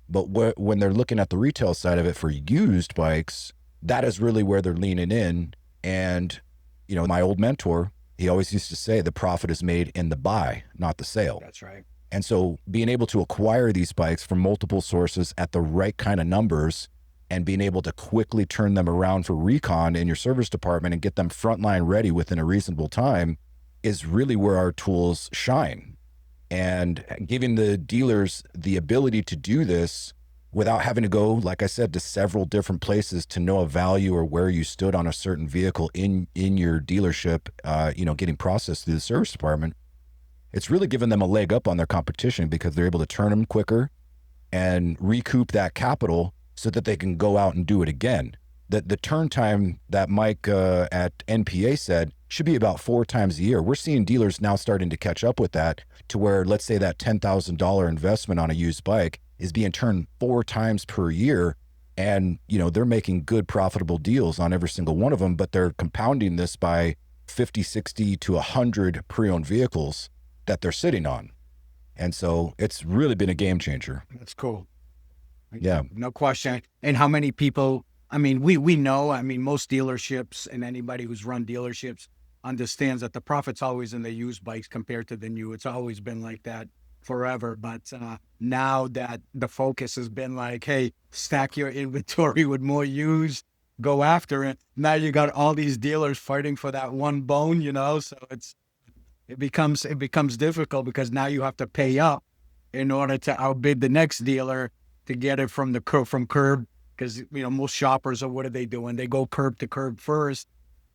But when they're looking at the retail side of it for used bikes, that is really where they're leaning in. And, my old mentor, he always used to say the profit is made in the buy, not the sale. That's right. And so being able to acquire these bikes from multiple sources at the right kind of numbers and being able to quickly turn them around for recon in your service department and get them frontline ready within a reasonable time is really where our tools shine. And giving the dealers the ability to do this without having to go, like I said, to several different places to know a value or where you stood on a certain vehicle in your dealership, getting processed through the service department. It's really given them a leg up on their competition because they're able to turn them quicker and recoup that capital so that they can go out and do it again. The turn time that Mike at NPA said should be about 4 times a year. We're seeing dealers now starting to catch up with that to where, let's say that $10,000 investment on a used bike is being turned 4 times per year. And, they're making good profitable deals on every single one of them, but they're compounding this by 50, 60 to 100 pre-owned vehicles that they're sitting on. And so it's really been a game changer. That's cool. Yeah. No question. And how many people, we know, most dealerships and anybody who's run dealerships understands that the profit's always in the used bikes compared to the new. It's always been like that forever. But now that the focus has been like, hey, stack your inventory with more used, go after it. Now you got all these dealers fighting for that one bone, so it becomes difficult because now you have to pay up in order to outbid the next dealer to get it from curb. Because, most shoppers what are they doing? They go curb to curb first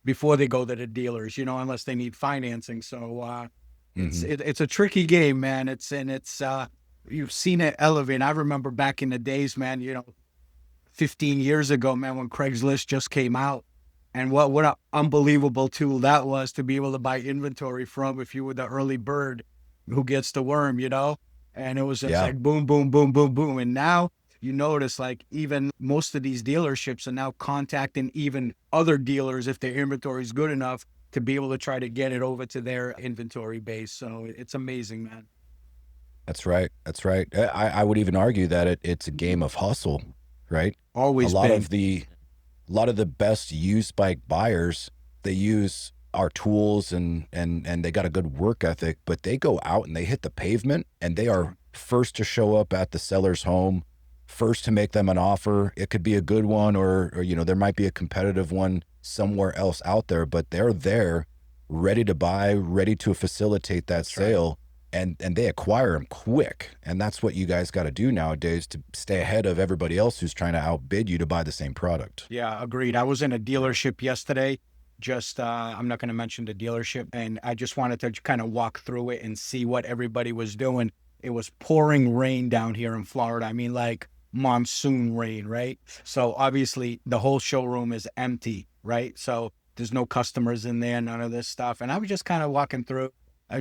before they go to the dealers, unless they need financing. So it's a tricky game, man. It's you've seen it elevate. I remember back in the days, man, 15 years ago, man, when Craigslist just came out. And what an unbelievable tool that was to be able to buy inventory from if you were the early bird who gets the worm, And it was just like boom, boom, boom, boom, boom. And now you notice like even most of these dealerships are now contacting even other dealers if their inventory is good enough to be able to try to get it over to their inventory base. So it's amazing, man. That's right. That's right. I would even argue that it's a game of hustle, right? Always a lot of the best used bike buyers, they use our tools and they got a good work ethic, but they go out and they hit the pavement and they are first to show up at the seller's home, first to make them an offer. It could be a good one or there might be a competitive one somewhere else out there, but they're there ready to buy, ready to facilitate that sale. Right. And they acquire them quick. And that's what you guys got to do nowadays to stay ahead of everybody else who's trying to outbid you to buy the same product. Yeah, agreed. I was in a dealership yesterday. I'm not going to mention the dealership. And I just wanted to kind of walk through it and see what everybody was doing. It was pouring rain down here in Florida. Like monsoon rain, right? So obviously the whole showroom is empty, right? So there's no customers in there, none of this stuff. And I was just kind of walking through.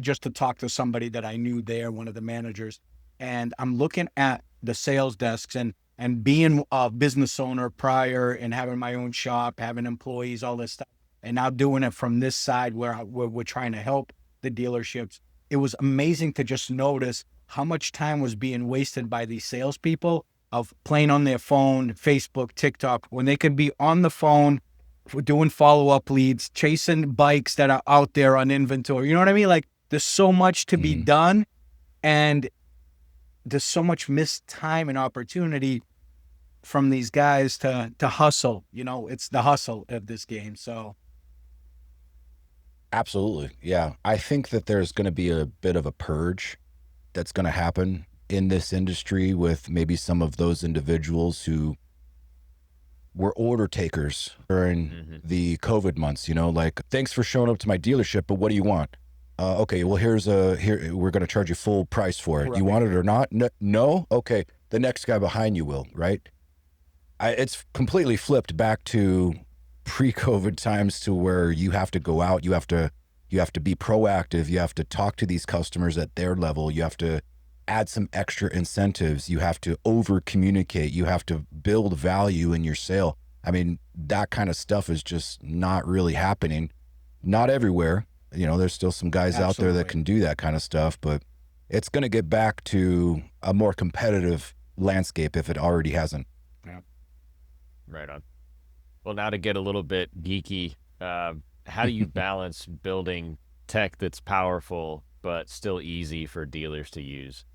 Just to talk to somebody that I knew there, one of the managers. And I'm looking at the sales desks and being a business owner prior and having my own shop, having employees, all this stuff. And now doing it from this side where we're trying to help the dealerships. It was amazing to just notice how much time was being wasted by these salespeople of playing on their phone, Facebook, TikTok, when they could be on the phone, doing follow-up leads, chasing bikes that are out there on inventory. You know what I mean? Like, there's so much to be done, and there's so much missed time and opportunity from these guys to hustle. It's the hustle of this game. So, absolutely, yeah. I think that there's going to be a bit of a purge that's going to happen in this industry with maybe some of those individuals who were order takers during the COVID months. Like, thanks for showing up to my dealership, but what do you want? Okay, well, here we're going to charge you full price for it. Right. You want it or not? No? Okay, the next guy behind you will, right? It's completely flipped back to pre-COVID times to where you have to go out, you have to be proactive, you have to talk to these customers at their level, you have to add some extra incentives, you have to over-communicate, you have to build value in your sale. That kind of stuff is just not really happening. Not everywhere. There's still some guys out there that can do that kind of stuff, but it's going to get back to a more competitive landscape if it already hasn't. Yeah. Right on. Well, now to get a little bit geeky, how do you balance building tech that's powerful but still easy for dealers to use?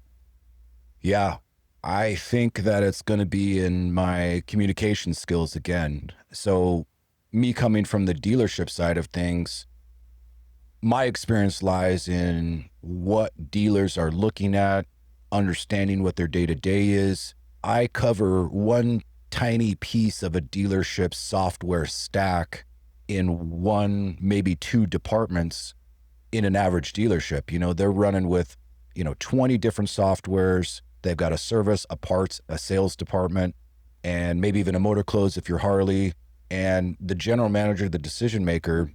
Yeah, I think that it's going to be in my communication skills again. So, me coming from the dealership side of things, my experience lies in what dealers are looking at, understanding what their day to day is. I cover one tiny piece of a dealership's software stack in one, maybe two departments in an average dealership. You know, they're running with, 20 different softwares. They've got a service, a parts, a sales department, and maybe even a motor close if you're Harley. And the general manager, the decision maker,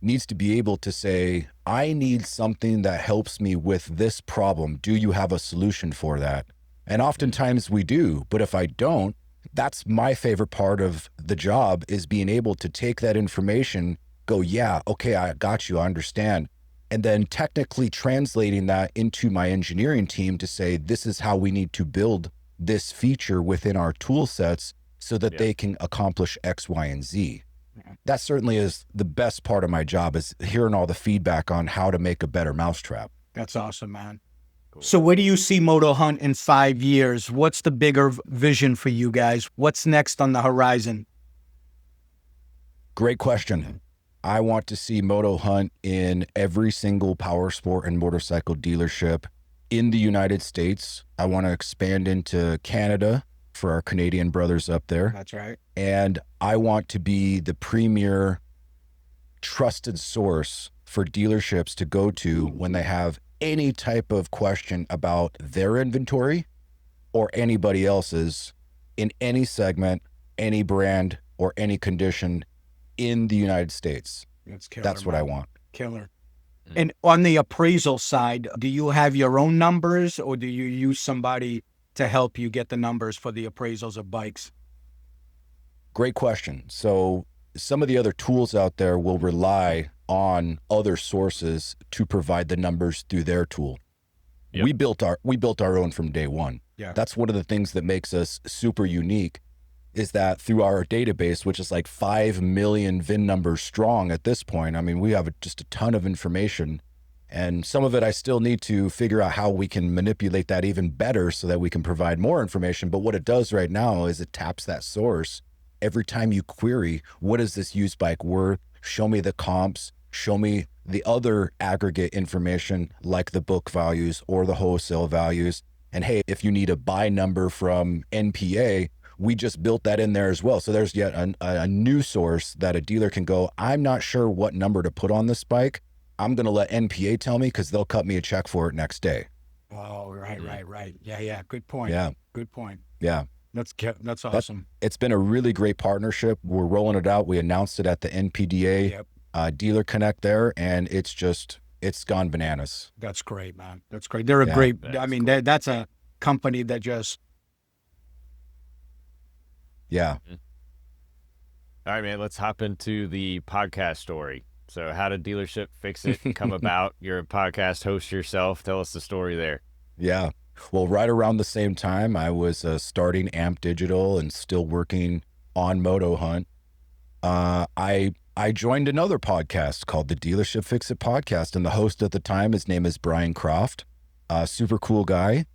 needs to be able to say, I need something that helps me with this problem. Do you have a solution for that? And oftentimes we do, but if I don't, that's my favorite part of the job, is being able to take that information, go, yeah, okay, I got you, I understand. And then technically translating that into my engineering team to say, this is how we need to build this feature within our tool sets so that they can accomplish X, Y, and Z. That certainly is the best part of my job, is hearing all the feedback on how to make a better mousetrap. That's awesome, man. Cool. So where do you see MotoHunt in 5 years? What's the bigger vision for you guys? What's next on the horizon? Great question. I want to see MotoHunt in every single power sport and motorcycle dealership in the United States. I want to expand into Canada for our Canadian brothers up there. That's right. And I want to be the premier trusted source for dealerships to go to when they have any type of question about their inventory or anybody else's in any segment, any brand, or any condition in the United States. That's killer. That's what I want. Killer. And on the appraisal side, do you have your own numbers, or do you use somebody to help you get the numbers for the appraisals of bikes? Great question. So some of the other tools out there will rely on other sources to provide the numbers through their tool. Yep. We built our own from day one. Yeah. That's one of the things that makes us super unique, is that through our database, which is like 5 million VIN numbers strong at this point. I mean, we have just a ton of information, and some of it I still need to figure out how we can manipulate that even better so that we can provide more information. But what it does right now is it taps that source. Every time you query, what is this used bike worth? Show me the comps, show me the other aggregate information like the book values or the wholesale values. And hey, if you need a buy number from NPA, we just built that in there as well. So there's yet a new source that a dealer can go, I'm not sure what number to put on this bike. I'm going to let NPA tell me, because they'll cut me a check for it next day. Oh, right. Yeah. Good point. Yeah. Good point. Yeah. That's awesome. It's been a really great partnership. We're rolling it out. We announced it at the NPDA Dealer Connect there, and it's gone bananas. That's great, man. That's great. They're a great, I mean, cool. That's a company that just. Yeah. All right, man, let's hop into the podcast story. So how did Dealership Fix It come about? You're a podcast host yourself. Tell us the story there. Yeah. Well, right around the same time, I was starting AMP Digital and still working on MotoHunt. I joined another podcast called the Dealership Fix It podcast, and the host at the time, his name is Brian Croft, super cool guy.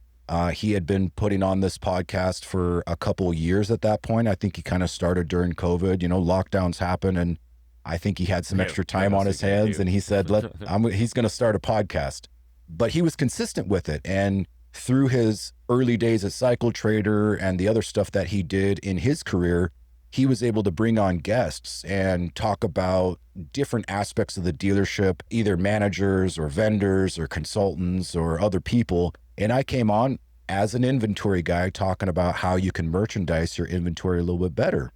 He had been putting on this podcast for a couple of years at that point. I think he kind of started during COVID. Lockdowns happen, and I think he had some extra time on his hands, and he said, he's going to start a podcast. But he was consistent with it, and through his early days at Cycle Trader and the other stuff that he did in his career, he was able to bring on guests and talk about different aspects of the dealership, either managers or vendors or consultants or other people. And I came on as an inventory guy talking about how you can merchandise your inventory a little bit better.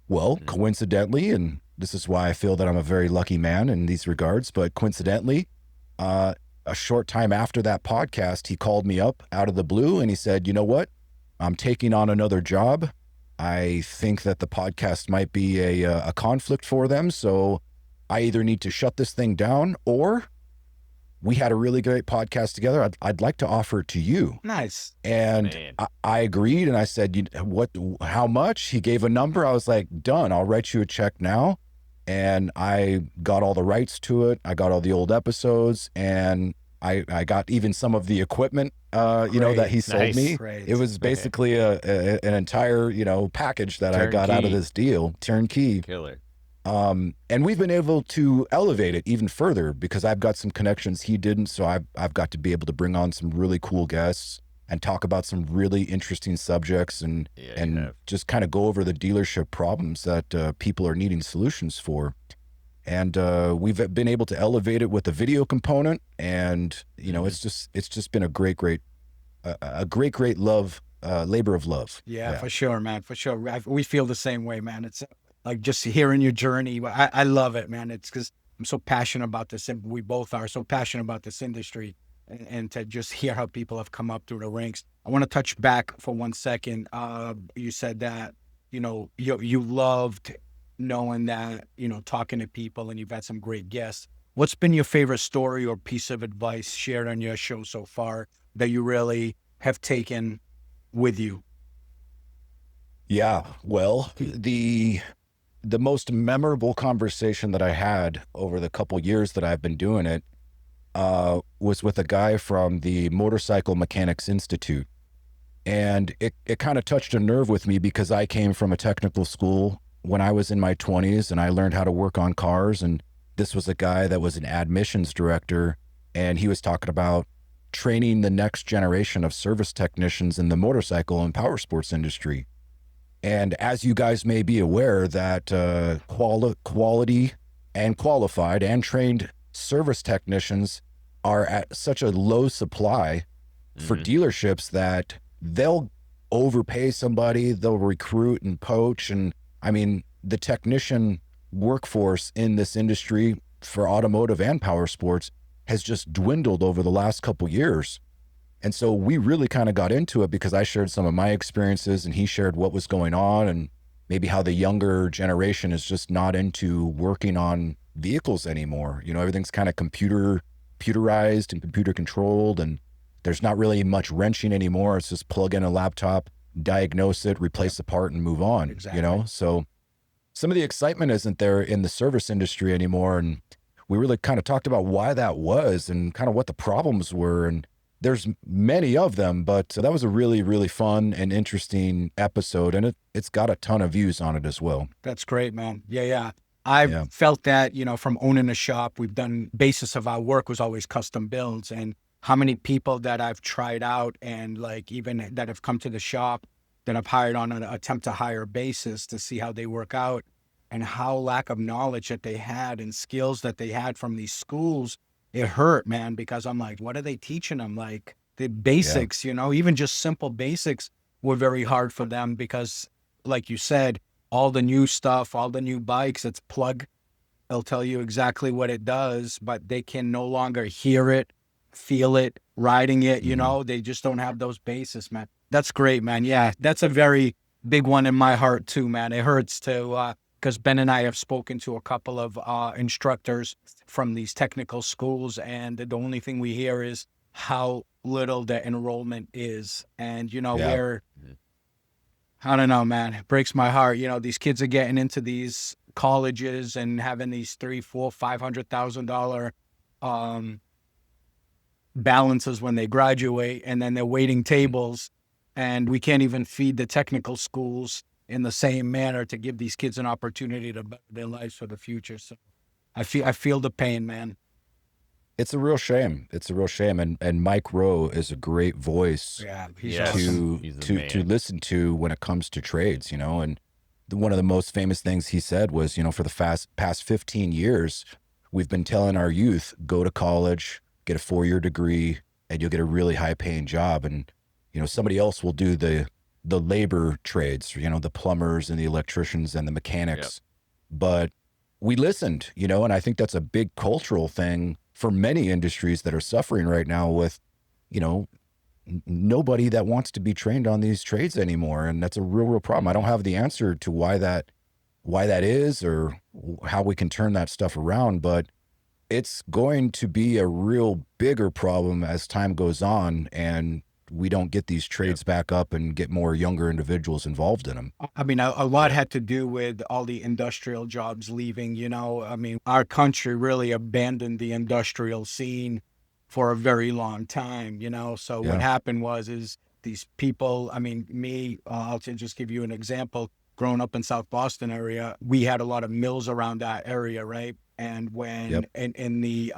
Well, coincidentally, and this is why I feel that I'm a very lucky man in these regards, but coincidentally, a short time after that podcast, he called me up out of the blue and he said, you know what? I'm taking on another job. I think that the podcast might be a conflict for them. So I either need to shut this thing down, or we had a really great podcast together. I'd like to offer it to you. Nice. And I agreed. And I said, how much? He gave a number. I was like, done. I'll write you a check now. And I got all the rights to it. I got all the old episodes, and I got even some of the equipment, that he sold Nice. me. Great. It was basically an entire, package that I got out of Turnkey. this deal, turnkey. Killer. And we've been able to elevate it even further because I've got some connections he didn't. So I've got to be able to bring on some really cool guests and talk about some really interesting subjects and Yeah, you and have. just kind of go over the dealership problems that people are needing solutions for. And we've been able to elevate it with the video component, and it's just been a great love, labor of love. Yeah, for sure, man. For sure. We feel the same way, man. It's like just hearing your journey. I love it, man. It's because I'm so passionate about this. And we both are so passionate about this industry, and to just hear how people have come up through the ranks. I want to touch back for 1 second. You said that, you loved knowing that, talking to people, and you've had some great guests. What's been your favorite story or piece of advice shared on your show so far that you really have taken with you? Yeah, well, the most memorable conversation that I had over the couple years that I've been doing it was with a guy from the Motorcycle Mechanics Institute. And it kind of touched a nerve with me because I came from a technical school when I was in my 20s, and I learned how to work on cars. And this was a guy that was an admissions director, and he was talking about training the next generation of service technicians in the motorcycle and power sports industry. And as you guys may be aware, that quality and qualified and trained service technicians are at such a low supply for dealerships that they'll overpay somebody, they'll recruit and poach. And I mean, the technician workforce in this industry for automotive and power sports has just dwindled over the last couple years. And so we really kind of got into it because I shared some of my experiences and he shared what was going on and maybe how the younger generation is just not into working on vehicles anymore. Everything's kind of computerized and computer controlled, and there's not really much wrenching anymore. It's just plug in a laptop, diagnose it, replace the part, and move on. Exactly. So some of the excitement isn't there in the service industry anymore. And we really kind of talked about why that was and kind of what the problems were. And there's many of them, but that was a really, really fun and interesting episode. And it's got a ton of views on it as well. That's great, man. Yeah. I've felt that, from owning a shop, we've done, basis of our work was always custom builds, and how many people that I've tried out and like even that have come to the shop that I've hired on an attempt to hire basis to see how they work out, and how lack of knowledge that they had and skills that they had from these schools. It hurt, man, because I'm like, what are they teaching them? Like the basics, even just simple basics were very hard for them because, like you said, all the new stuff, all the new bikes, it's plug. They'll tell you exactly what it does, but they can no longer hear it, feel it, riding it, they just don't have those bases, man. That's great, man. Yeah, that's a very big one in my heart too, man. It hurts to, because Ben and I have spoken to a couple of instructors from these technical schools, and the only thing we hear is how little the enrollment is. And, we're, I don't know, man, it breaks my heart. These kids are getting into these colleges and having these $300,000, $400,000, $500,000 balances when they graduate, and then they're waiting tables, and we can't even feed the technical schools in the same manner to give these kids an opportunity to better their lives for the future. So I feel the pain, man. It's a real shame. It's a real shame. And Mike Rowe is a great voice He's awesome. to listen to when it comes to trades, and one of the most famous things he said was, for the past 15 years, we've been telling our youth, go to college, get a 4-year degree, and you'll get a really high paying job. And, somebody else will do the labor trades, the plumbers and the electricians and the mechanics. Yep. But we listened, and I think that's a big cultural thing for many industries that are suffering right now with, nobody that wants to be trained on these trades anymore. And that's a real problem. I don't have the answer to why that is or how we can turn that stuff around, but it's going to be a real bigger problem as time goes on and we don't get these trades back up and get more younger individuals involved in them. I mean, a lot had to do with all the industrial jobs leaving, I mean, our country really abandoned the industrial scene for a very long time, you know? So what Yeah. happened is these people, I mean, I'll just give you an example. Growing up in South Boston area, we had a lot of mills around that area, right? And when, Yep. in the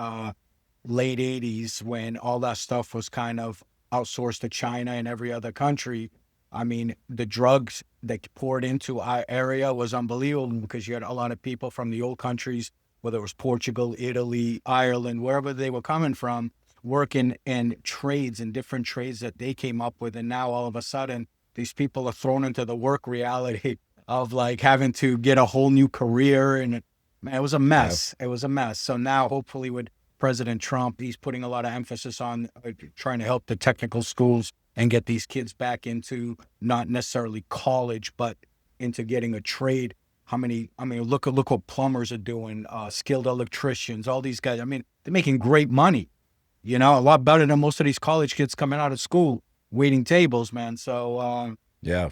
late 80s, when all that stuff was kind of outsourced to China and every other country, I mean, the drugs that poured into our area was unbelievable, because you had a lot of people from the old countries, whether it was Portugal, Italy, Ireland, wherever they were coming from, working in trades and different trades that they came up with. And now all of a sudden, these people are thrown into the work reality of like having to get a whole new career. And man, it was a mess. It was a mess. So now hopefully with President Trump, he's putting a lot of emphasis on trying to help the technical schools and get these kids back into not necessarily college, but into getting a trade. I mean, look what plumbers are doing, skilled electricians, all these guys. I mean, they're making great money, you know, a lot better than most of these college kids coming out of school waiting tables, man. So, Yeah.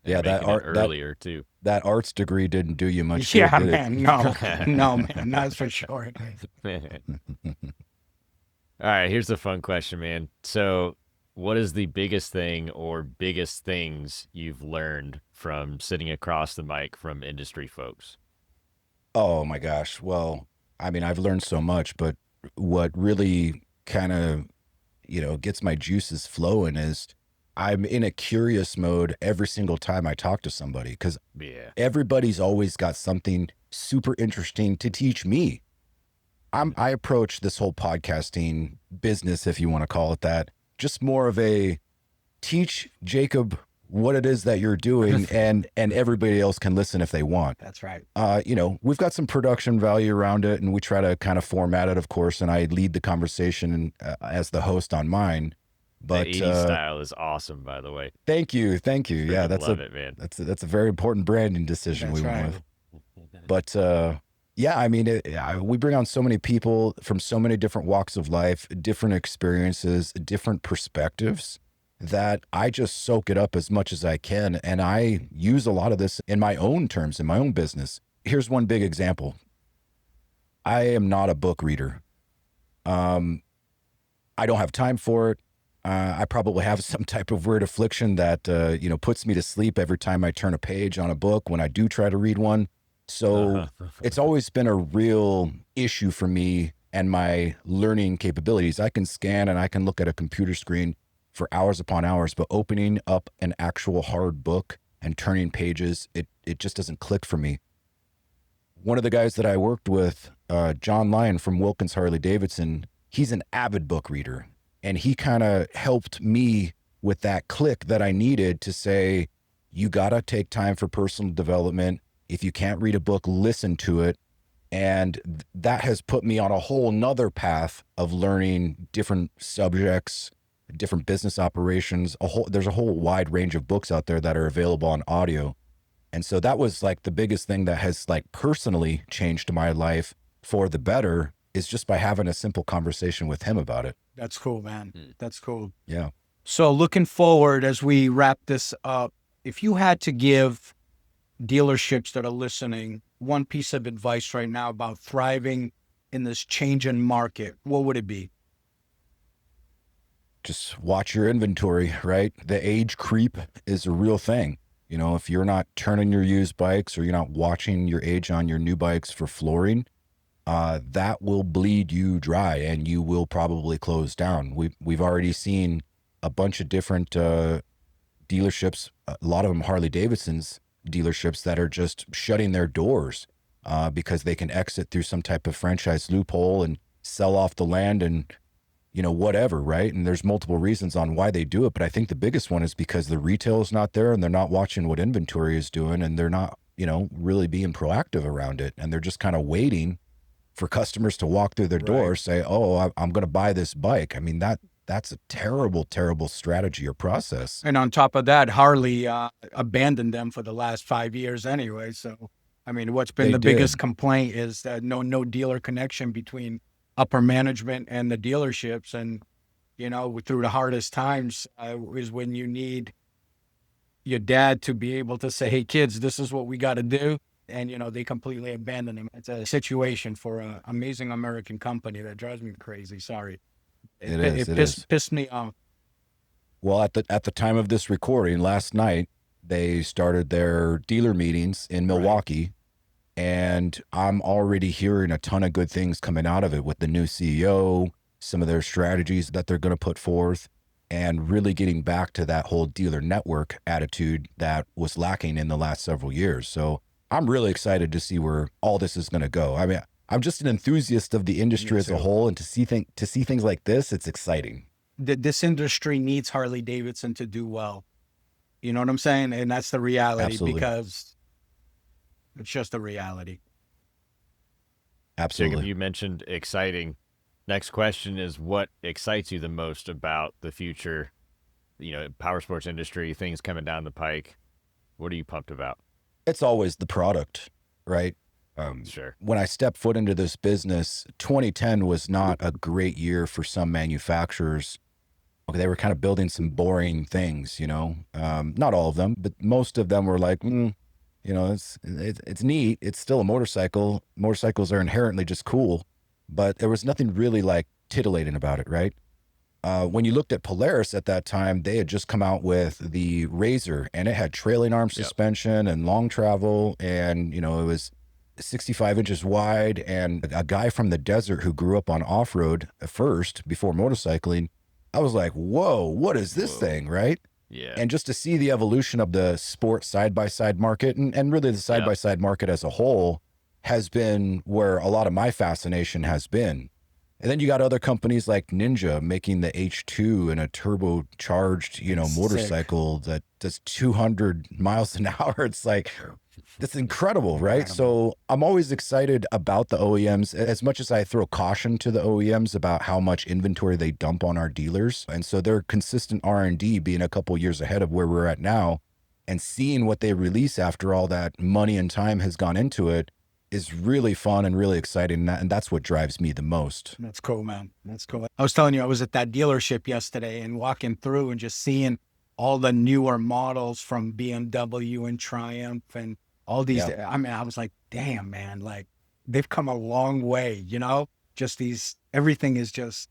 And Yeah. making it earlier too. That arts degree didn't do you much yeah, good, did man, no, no, man, that's for sure. All right, here's a fun question, man. So, what is the biggest thing or biggest things you've learned from sitting across the mic from industry folks? Oh my gosh. Well, I mean, I've learned so much, but what really kind of, gets my juices flowing is I'm in a curious mode every single time I talk to somebody, because Yeah. everybody's always got something super interesting to teach me. I approach this whole podcasting business, if you want to call it that, just more of a teach Jacob what it is that you're doing, and everybody else can listen if they want. That's right. We've got some production value around it, and we try to kind of format it, of course, and I lead the conversation as the host on mine. But the 80s style is awesome, by the way. Thank you. Yeah, love it, man. That's a very important branding decision That's we went right. with. But yeah, I mean, we bring on so many people from so many different walks of life, different experiences, different perspectives, that I just soak it up as much as I can. And I use a lot of this in my own terms, in my own business. Here's one big example. I am not a book reader. I don't have time for it. I probably have some type of weird affliction that, puts me to sleep every time I turn a page on a book when I do try to read one. So it's always been a real issue for me and my learning capabilities. I can scan and I can look at a computer screen for hours upon hours, but opening up an actual hard book and turning pages, it just doesn't click for me. One of the guys that I worked with, John Lyon from Wilkins Harley Davidson, he's an avid book reader. And he kind of helped me with that click that I needed to say, you got to take time for personal development. If you can't read a book, listen to it. And that has put me on a whole nother path of learning different subjects, different business operations. There's a whole wide range of books out there that are available on audio. And so that was like the biggest thing that has like personally changed my life for the better, is just by having a simple conversation with him about it. That's cool, man. That's cool. Yeah. So looking forward, as we wrap this up, if you had to give dealerships that are listening one piece of advice right now about thriving in this changing market, what would it be? Just watch your inventory, right? The age creep is a real thing. If you're not turning your used bikes, or you're not watching your age on your new bikes for flooring, that will bleed you dry, and you will probably close down. We've already seen a bunch of different dealerships, a lot of them Harley Davidson's dealerships, that are just shutting their doors because they can exit through some type of franchise loophole and sell off the land and whatever, right? And there's multiple reasons on why they do it, but I think the biggest one is because the retail is not there, and they're not watching what inventory is doing, and they're not really being proactive around it, and they're just kind of waiting for customers to walk through their door, say, oh, I'm going to buy this bike. I mean, that's a terrible, terrible strategy or process. And on top of that, Harley abandoned them for the last 5 years anyway. So, I mean, what's been the biggest complaint is that no dealer connection between upper management and the dealerships. And, through the hardest times is when you need your dad to be able to say, hey, kids, this is what we got to do. and, they completely abandoned him. It's a situation for an amazing American company that drives me crazy. Sorry. It pissed me off. Well, at the time of this recording last night, they started their dealer meetings in Milwaukee, and I'm already hearing a ton of good things coming out of it with the new CEO, some of their strategies that they're going to put forth, and really getting back to that whole dealer network attitude that was lacking in the last several years. So I'm really excited to see where all this is going to go. I mean, I'm just an enthusiast of the industry as a whole, and to see things like this, it's exciting. This industry needs Harley Davidson to do well. You know what I'm saying? And that's the reality. Absolutely. Because it's just a reality. Absolutely. Jacob, you mentioned exciting. Next question is, what excites you the most about the future, powersports industry, things coming down the pike? What are you pumped about? It's always the product, right? Sure. When I stepped foot into this business, 2010 was not a great year for some manufacturers. They were kind of building some boring things, not all of them, but most of them were like, it's neat. It's still a motorcycle. Motorcycles are inherently just cool, but there was nothing really like titillating about it, right? When you looked at Polaris at that time, they had just come out with the Razor, and it had trailing arm suspension and long travel, and it was 65 inches wide. And a guy from the desert who grew up on off-road first before motorcycling, I was like, whoa, what is this thing, right? Yeah. And just to see the evolution of the sport side-by-side market, and really the side-by-side market as a whole, has been where a lot of my fascination has been. And then you got other companies like Ninja making the H2 and a turbocharged, motorcycle that does 200 miles an hour. It's like, that's incredible, right? So I'm always excited about the OEMs, as much as I throw caution to the OEMs about how much inventory they dump on our dealers. And so their consistent R&D being a couple years ahead of where we're at now, and seeing what they release after all that money and time has gone into it, is really fun and really exciting. And that's what drives me the most. That's cool, man. That's cool. I was telling you, I was at that dealership yesterday and walking through and just seeing all the newer models from BMW and Triumph and all these. I mean, I was like, damn, man, like they've come a long way, just everything is just,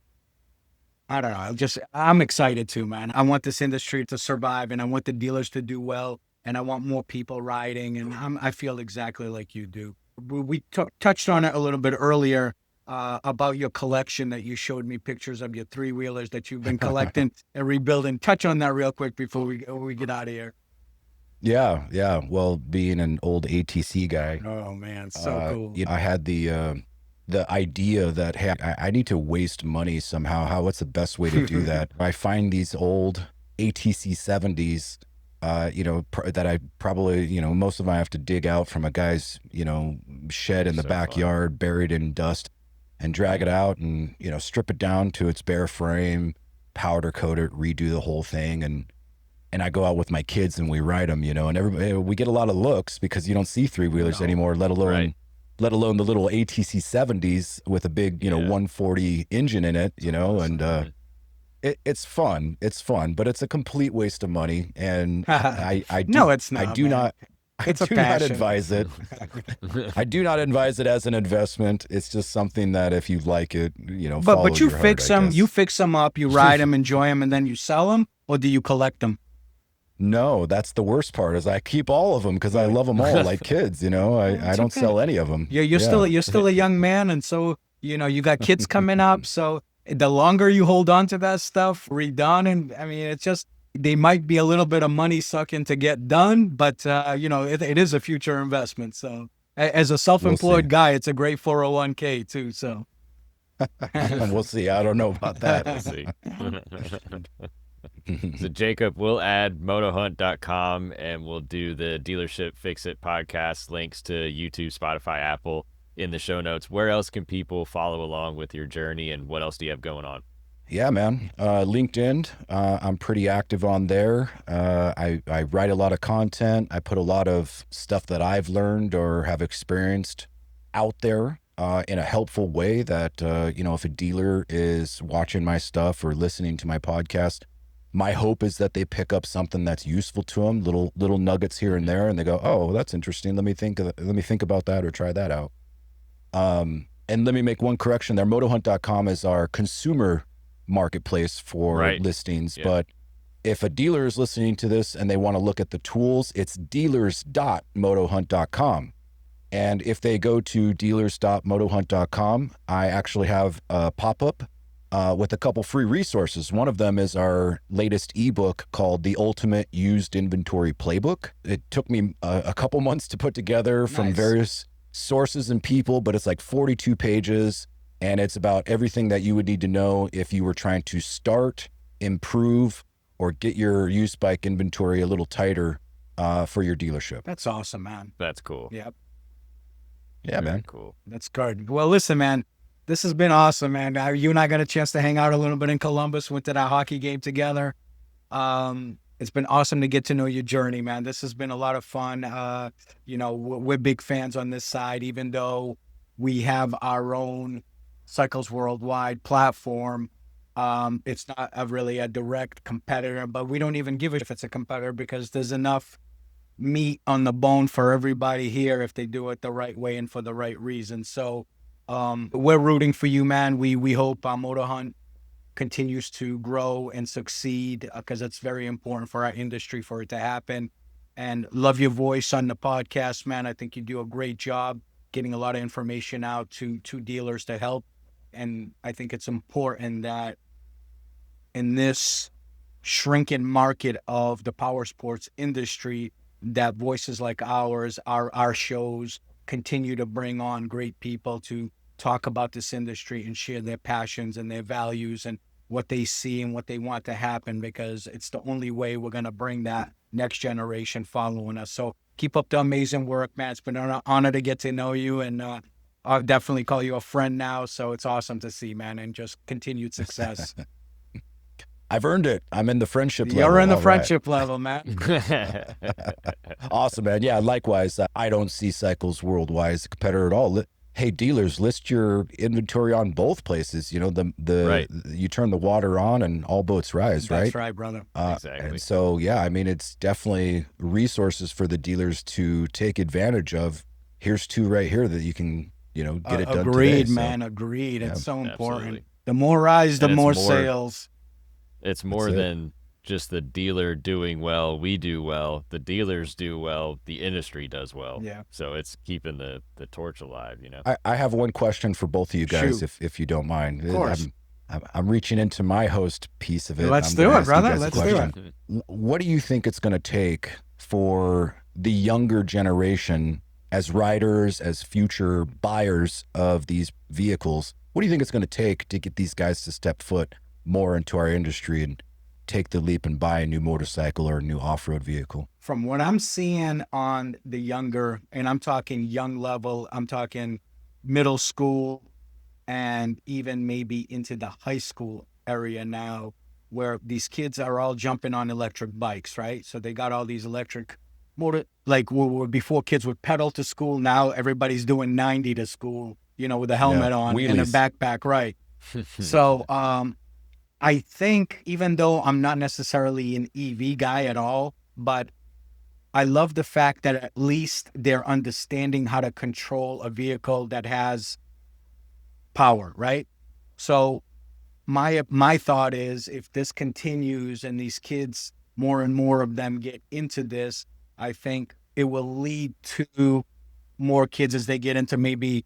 I don't know. I'm excited too, man. I want this industry to survive, and I want the dealers to do well, and I want more people riding. And I feel exactly like you do. We touched on it a little bit earlier about your collection that you showed me pictures of your three-wheelers that you've been collecting and rebuilding. Touch on that real quick before we get out of here. Yeah. Well, being an old ATC guy. Oh, man, so cool. I had the idea that, hey, I need to waste money somehow. What's the best way to do that? I find these old ATC 70s, that I probably, most of them I have to dig out from a guy's, shed in the backyard, buried in dust, and drag it out and, strip it down to its bare frame, powder coat it, redo the whole thing. And I go out with my kids and we ride them, and everybody, we get a lot of looks because you don't see three-wheelers anymore, let alone the little ATC 70s with a big, 140 engine in it, and it's fun. It's fun, but it's a complete waste of money. And no, it's not. I do not advise it. I do not advise it as an investment. It's just something that if you like it, But you fix them. You fix them up. You ride them, enjoy them, and then you sell them, or do you collect them? No, that's the worst part. Is I keep all of them because I love them all like kids. I don't sell any of them. You're still a young man, and so you got kids coming up. So the longer you hold on to that stuff, redone, and I mean, it's just, they might be a little bit of money sucking to get done, but it is a future investment. So as a self-employed guy, it's a great 401k too. So we'll see. I don't know about that. We'll see. So Jacob, we'll add MotoHunt.com, and we'll do the Dealership Fix It podcast links to YouTube, Spotify, Apple in the show notes. Where else can people follow along with your journey, and what else do you have going on? Yeah, man. LinkedIn, I'm pretty active on there. I write a lot of content. I put a lot of stuff that I've learned or have experienced out there in a helpful way that, if a dealer is watching my stuff or listening to my podcast, My hope is that they pick up something that's useful to them, little nuggets here and there, and they go, "Oh, that's interesting. Let me think about that or try that out." And let me make one correction there. MotoHunt.com is our consumer marketplace for listings, but if a dealer is listening to this and they want to look at the tools, it's dealers.motohunt.com. And if they go to dealers.motohunt.com, I actually have a pop-up with a couple free resources. One of them is our latest ebook called The Ultimate Used Inventory Playbook. It took me a couple months to put together from various sources and people, but it's like 42 pages, and it's about everything that you would need to know if you were trying to start, improve, or get your used bike inventory a little tighter for your dealership. That's awesome, man. That's cool. Yep. Yeah, man. Cool. That's good. Well, listen, man, this has been awesome, man. You and I got a chance to hang out a little bit in Columbus, went to that hockey game together. It's been awesome to get to know your journey, man. This has been a lot of fun. You know, we're big fans on this side, even though we have our own Cycles Worldwide platform. It's not really a direct competitor, but we don't even give it if it's a competitor, because there's enough meat on the bone for everybody here if they do it the right way and for the right reason. So we're rooting for you, man. We hope MotoHunt continues to grow and succeed, because it's very important for our industry for it to happen. And love your voice on the podcast, man. I think you do a great job getting a lot of information out to dealers to help. And I think it's important that in this shrinking market of the power sports industry, that voices like ours, our shows, continue to bring on great people to talk about this industry and share their passions and their values and what they see and what they want to happen, because it's the only way we're going to bring that next generation following us. So keep up the amazing work, man. It's been an honor to get to know you, and I'll definitely call you a friend now. So it's awesome to see, man, and just continued success. I've earned it. I'm in the friendship level. You're in the friendship level, man. Awesome, man. Yeah, likewise. I don't see Cycles Worldwide as a competitor at all. Hey, dealers, list your inventory on both places. You know, you turn the water on and all boats rise, right? That's right, brother. Exactly. And so, yeah, I mean, it's definitely resources for the dealers to take advantage of. Here's two right here that you can, get it done today. Agreed, man. Agreed. It's so important. Absolutely. The more eyes, the more sales. It's more than just the dealer doing well, we do well, the dealers do well, the industry does well. Yeah. So it's keeping the torch alive, I have one question for both of you guys, if you don't mind. Of course. I'm reaching into my host piece of it. Let's do it, brother. Let's do it. What do you think it's going to take for the younger generation, as riders, as future buyers of these vehicles? What do you think it's going to take to get these guys to step foot more into our industry and take the leap and buy a new motorcycle or a new off-road vehicle? From what I'm seeing on the younger, and I'm talking young level, I'm talking middle school and even maybe into the high school area now, where these kids are all jumping on electric bikes, right? So they got all these electric motor, like before kids would pedal to school. Now everybody's doing 90 to school, with a helmet on and a backpack, right? So, I think, even though I'm not necessarily an EV guy at all, but I love the fact that at least they're understanding how to control a vehicle that has power, right? So my thought is, if this continues and these kids, more and more of them get into this, I think it will lead to more kids as they get into maybe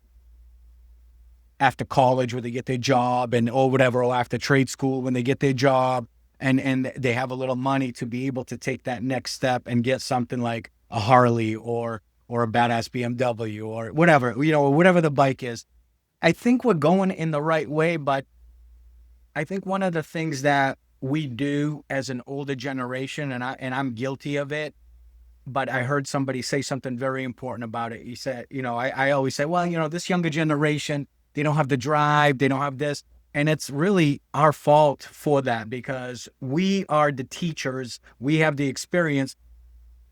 after college, where they get their job, or whatever, or after trade school when they get their job and they have a little money to be able to take that next step and get something like a Harley or a badass BMW or whatever, whatever the bike is. I think we're going in the right way, but I think one of the things that we do as an older generation, and I'm guilty of it, but I heard somebody say something very important about it. He said, I always say, well, this younger generation, they don't have the drive, they don't have this. And it's really our fault for that, because we are the teachers. We have the experience.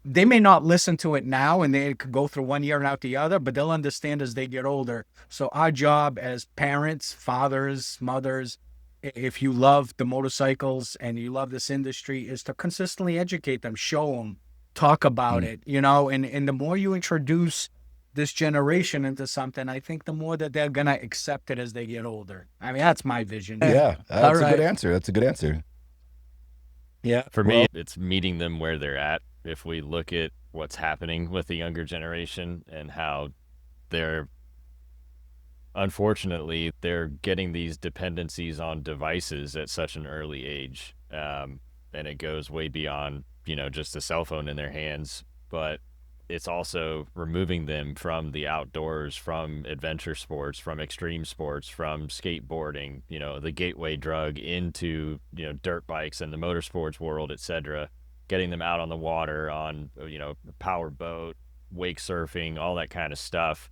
They may not listen to it now, and they could go through one year and out the other, but they'll understand as they get older. So our job as parents, fathers, mothers, if you love the motorcycles and you love this industry, is to consistently educate them, show them, talk about it, you know, and the more you introduce this generation into something, I think the more that they're going to accept it as they get older. I mean, that's my vision. Yeah, that's a right. good answer. That's a good answer. Yeah. For me, it's meeting them where they're at. If we look at what's happening with the younger generation and how they're, unfortunately, they're getting these dependencies on devices at such an early age. And it goes way beyond, you know, just a cell phone in their hands, but it's also removing them from the outdoors, from adventure sports, from extreme sports, from skateboarding, you know, the gateway drug into, you know, dirt bikes and the motorsports world, etc. Getting them out on the water, on, you know, power boat, wake surfing, all that kind of stuff.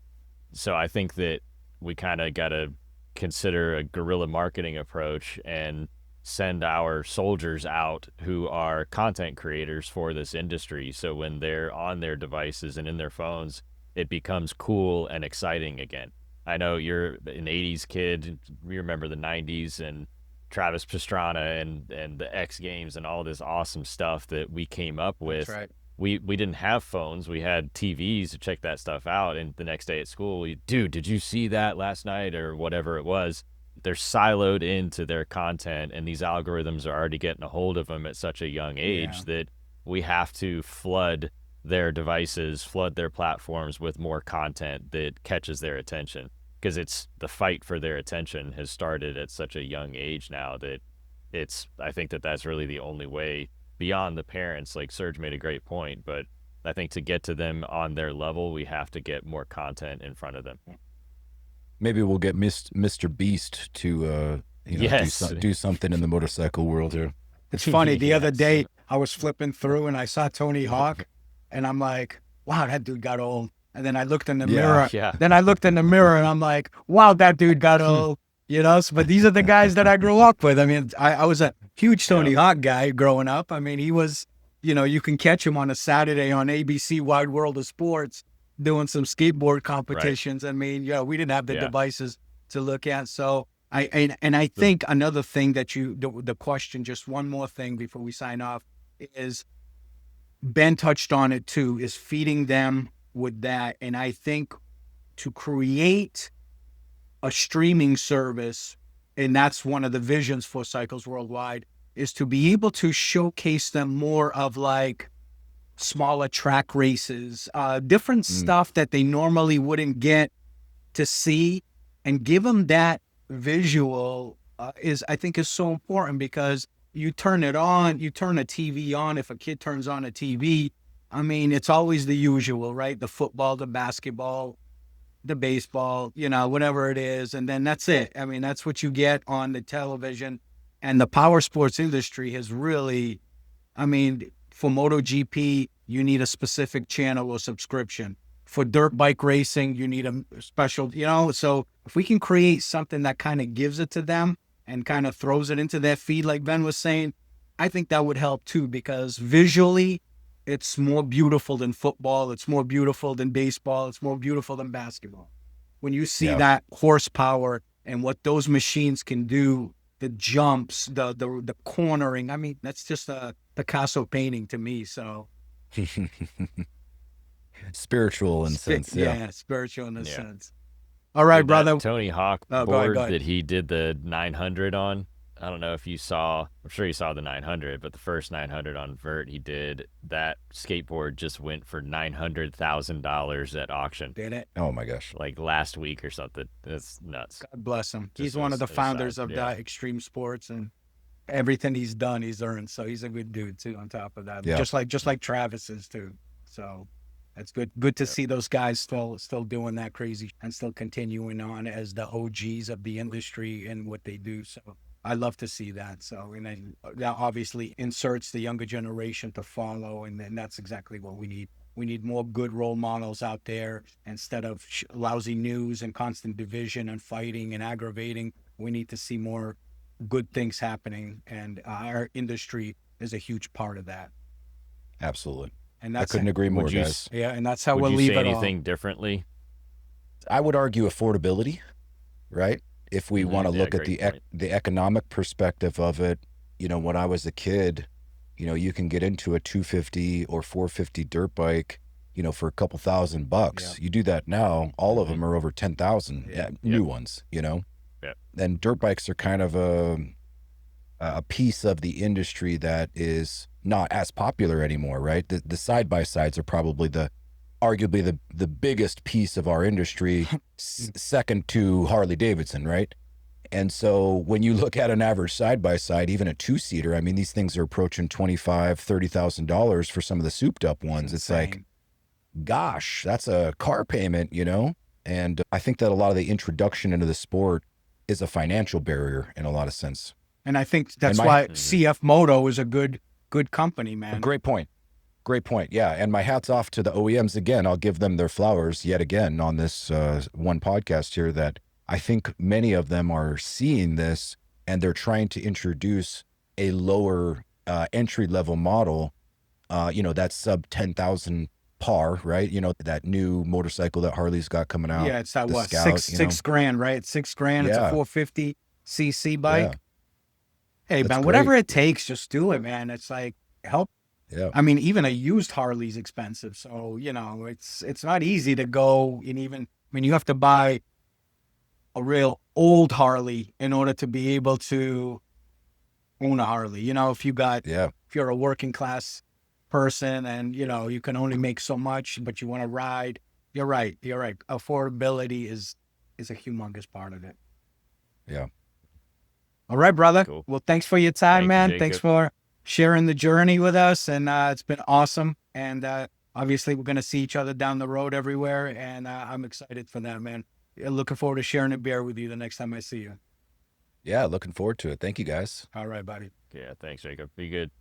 So I think that we kind of got to consider a guerrilla marketing approach and send our soldiers out who are content creators for this industry. So when they're on their devices and in their phones, it becomes cool and exciting again. I know you're an 80s kid. We remember the 90s and Travis Pastrana and the X Games and all this awesome stuff that we came up with. That's right. We didn't have phones. We had TVs to check that stuff out. And the next day at school, dude, did you see that last night or whatever it was? They're siloed into their content, and these algorithms are already getting a hold of them at such a young age that we have to flood their devices, flood their platforms with more content that catches their attention, because it's the fight for their attention has started at such a young age now that I think that that's really the only way beyond the parents. Like Serge made a great point, but I think to get to them on their level, we have to get more content in front of them. Maybe we'll get Mr. Beast to do something in the motorcycle world here. It's funny. The other day I was flipping through and I saw Tony Hawk, and I'm like, wow, that dude got old. And then I looked in the mirror. Yeah. Then I looked in the mirror and I'm like, wow, that dude got old. You know, but these are the guys that I grew up with. I mean, I was a huge Tony Hawk guy growing up. I mean, he was, you know, you can catch him on a Saturday on ABC Wide World of Sports doing some skateboard competitions. Right. I mean, we didn't have the devices to look at. So I think another thing that the question, just one more thing before we sign off, is Ben touched on it too, is feeding them with that. And I think to create a streaming service, and that's one of the visions for Cycles Worldwide, is to be able to showcase them more of like smaller track races, different stuff that they normally wouldn't get to see, and give them that visual I think is so important, because you turn it on, you turn a TV on. If a kid turns on a TV, I mean, it's always the usual, right? The football, the basketball, the baseball, you know, whatever it is. And then that's it. I mean, that's what you get on the television. And the power sports industry has really, I mean, for MotoGP, you need a specific channel or subscription. For dirt bike racing, you need a special, you know. So if we can create something that kind of gives it to them and kind of throws it into their feed, like Ben was saying, I think that would help too, because visually, it's more beautiful than football. It's more beautiful than baseball. It's more beautiful than basketball. When you see that horsepower and what those machines can do, the jumps, the cornering, I mean, that's just a Picasso painting to me. So spiritual in a sense. Yeah, spiritual in a sense. All right, brother. Tony Hawk board that he did the 900 on. I don't know if you saw, I'm sure you saw the 900, but the first 900 on Vert he did, that skateboard just went for $900,000 at auction. Did it? Oh my gosh. Like last week or something. That's nuts. God bless him. He's one of the founders of the extreme sports, and everything he's done, he's earned. So he's a good dude too, on top of that. Yeah. Just like Travis is too. So that's good. Good to see those guys still doing that crazy and still continuing on as the OGs of the industry and what they do. So I love to see that. So, and then that obviously inserts the younger generation to follow, and then that's exactly what we need. We need more good role models out there instead of lousy news and constant division and fighting and aggravating. We need to see more good things happening, and our industry is a huge part of that. Absolutely. And I couldn't agree more, guys. Yeah, and that's how we'll leave it all. Would you say anything differently? I would argue affordability, right? if we want to Yeah, look at great point. the economic perspective of it, you know, when I was a kid, you know, you can get into a 250 or 450 dirt bike, you know, for a couple $1,000. Yeah. You do that now, all of Mhm. them are over 10,000, Yeah. new ones, you know. Yep. And dirt bikes are kind of a piece of the industry that is not as popular anymore, right? The side by sides are probably arguably the biggest piece of our industry, second to Harley Davidson, right? And so when you look at an average side by side, even a 2-seater, I mean, these things are approaching $25,000-$30,000 for some of the souped up ones. It's like, insane. gosh, that's a car payment, you know? And I think that a lot of the introduction into the sport is a financial barrier in a lot of sense. And I think that's my- why CF Moto is a good company, A man. great point. Great point. Yeah. And my hat's off to the OEMs again. I'll give them their flowers yet again on this one podcast here, that I think many of them are seeing this and they're trying to introduce a lower entry level model, you know, that sub 10,000 par, right? You know, that new motorcycle that Harley's got coming out. Yeah, it's that the what, Scout, six grand, right? 6 grand. It's a Yeah. 450 cc bike. Yeah. Hey, That's man, whatever great. it takes, just do it, man. It's like help. Yeah. I mean, even a used Harley's expensive, so you know it's not easy to go and even. I mean, you have to buy a real old Harley in order to be able to own a Harley. You know, if you're a working class person and you know you can only make so much, but you want to ride. You're right. Affordability is a humongous part of it. Yeah. All right, brother. Cool. Well, thanks for your time, Thank you, man. Jacob. Thanks for sharing the journey with us. And it's been awesome. And obviously, we're going to see each other down the road everywhere. And I'm excited for that, man. Looking forward to sharing a beer with you the next time I see you. Yeah. Looking forward to it. Thank you, guys. All right, buddy. Yeah, thanks, Jacob. Be good.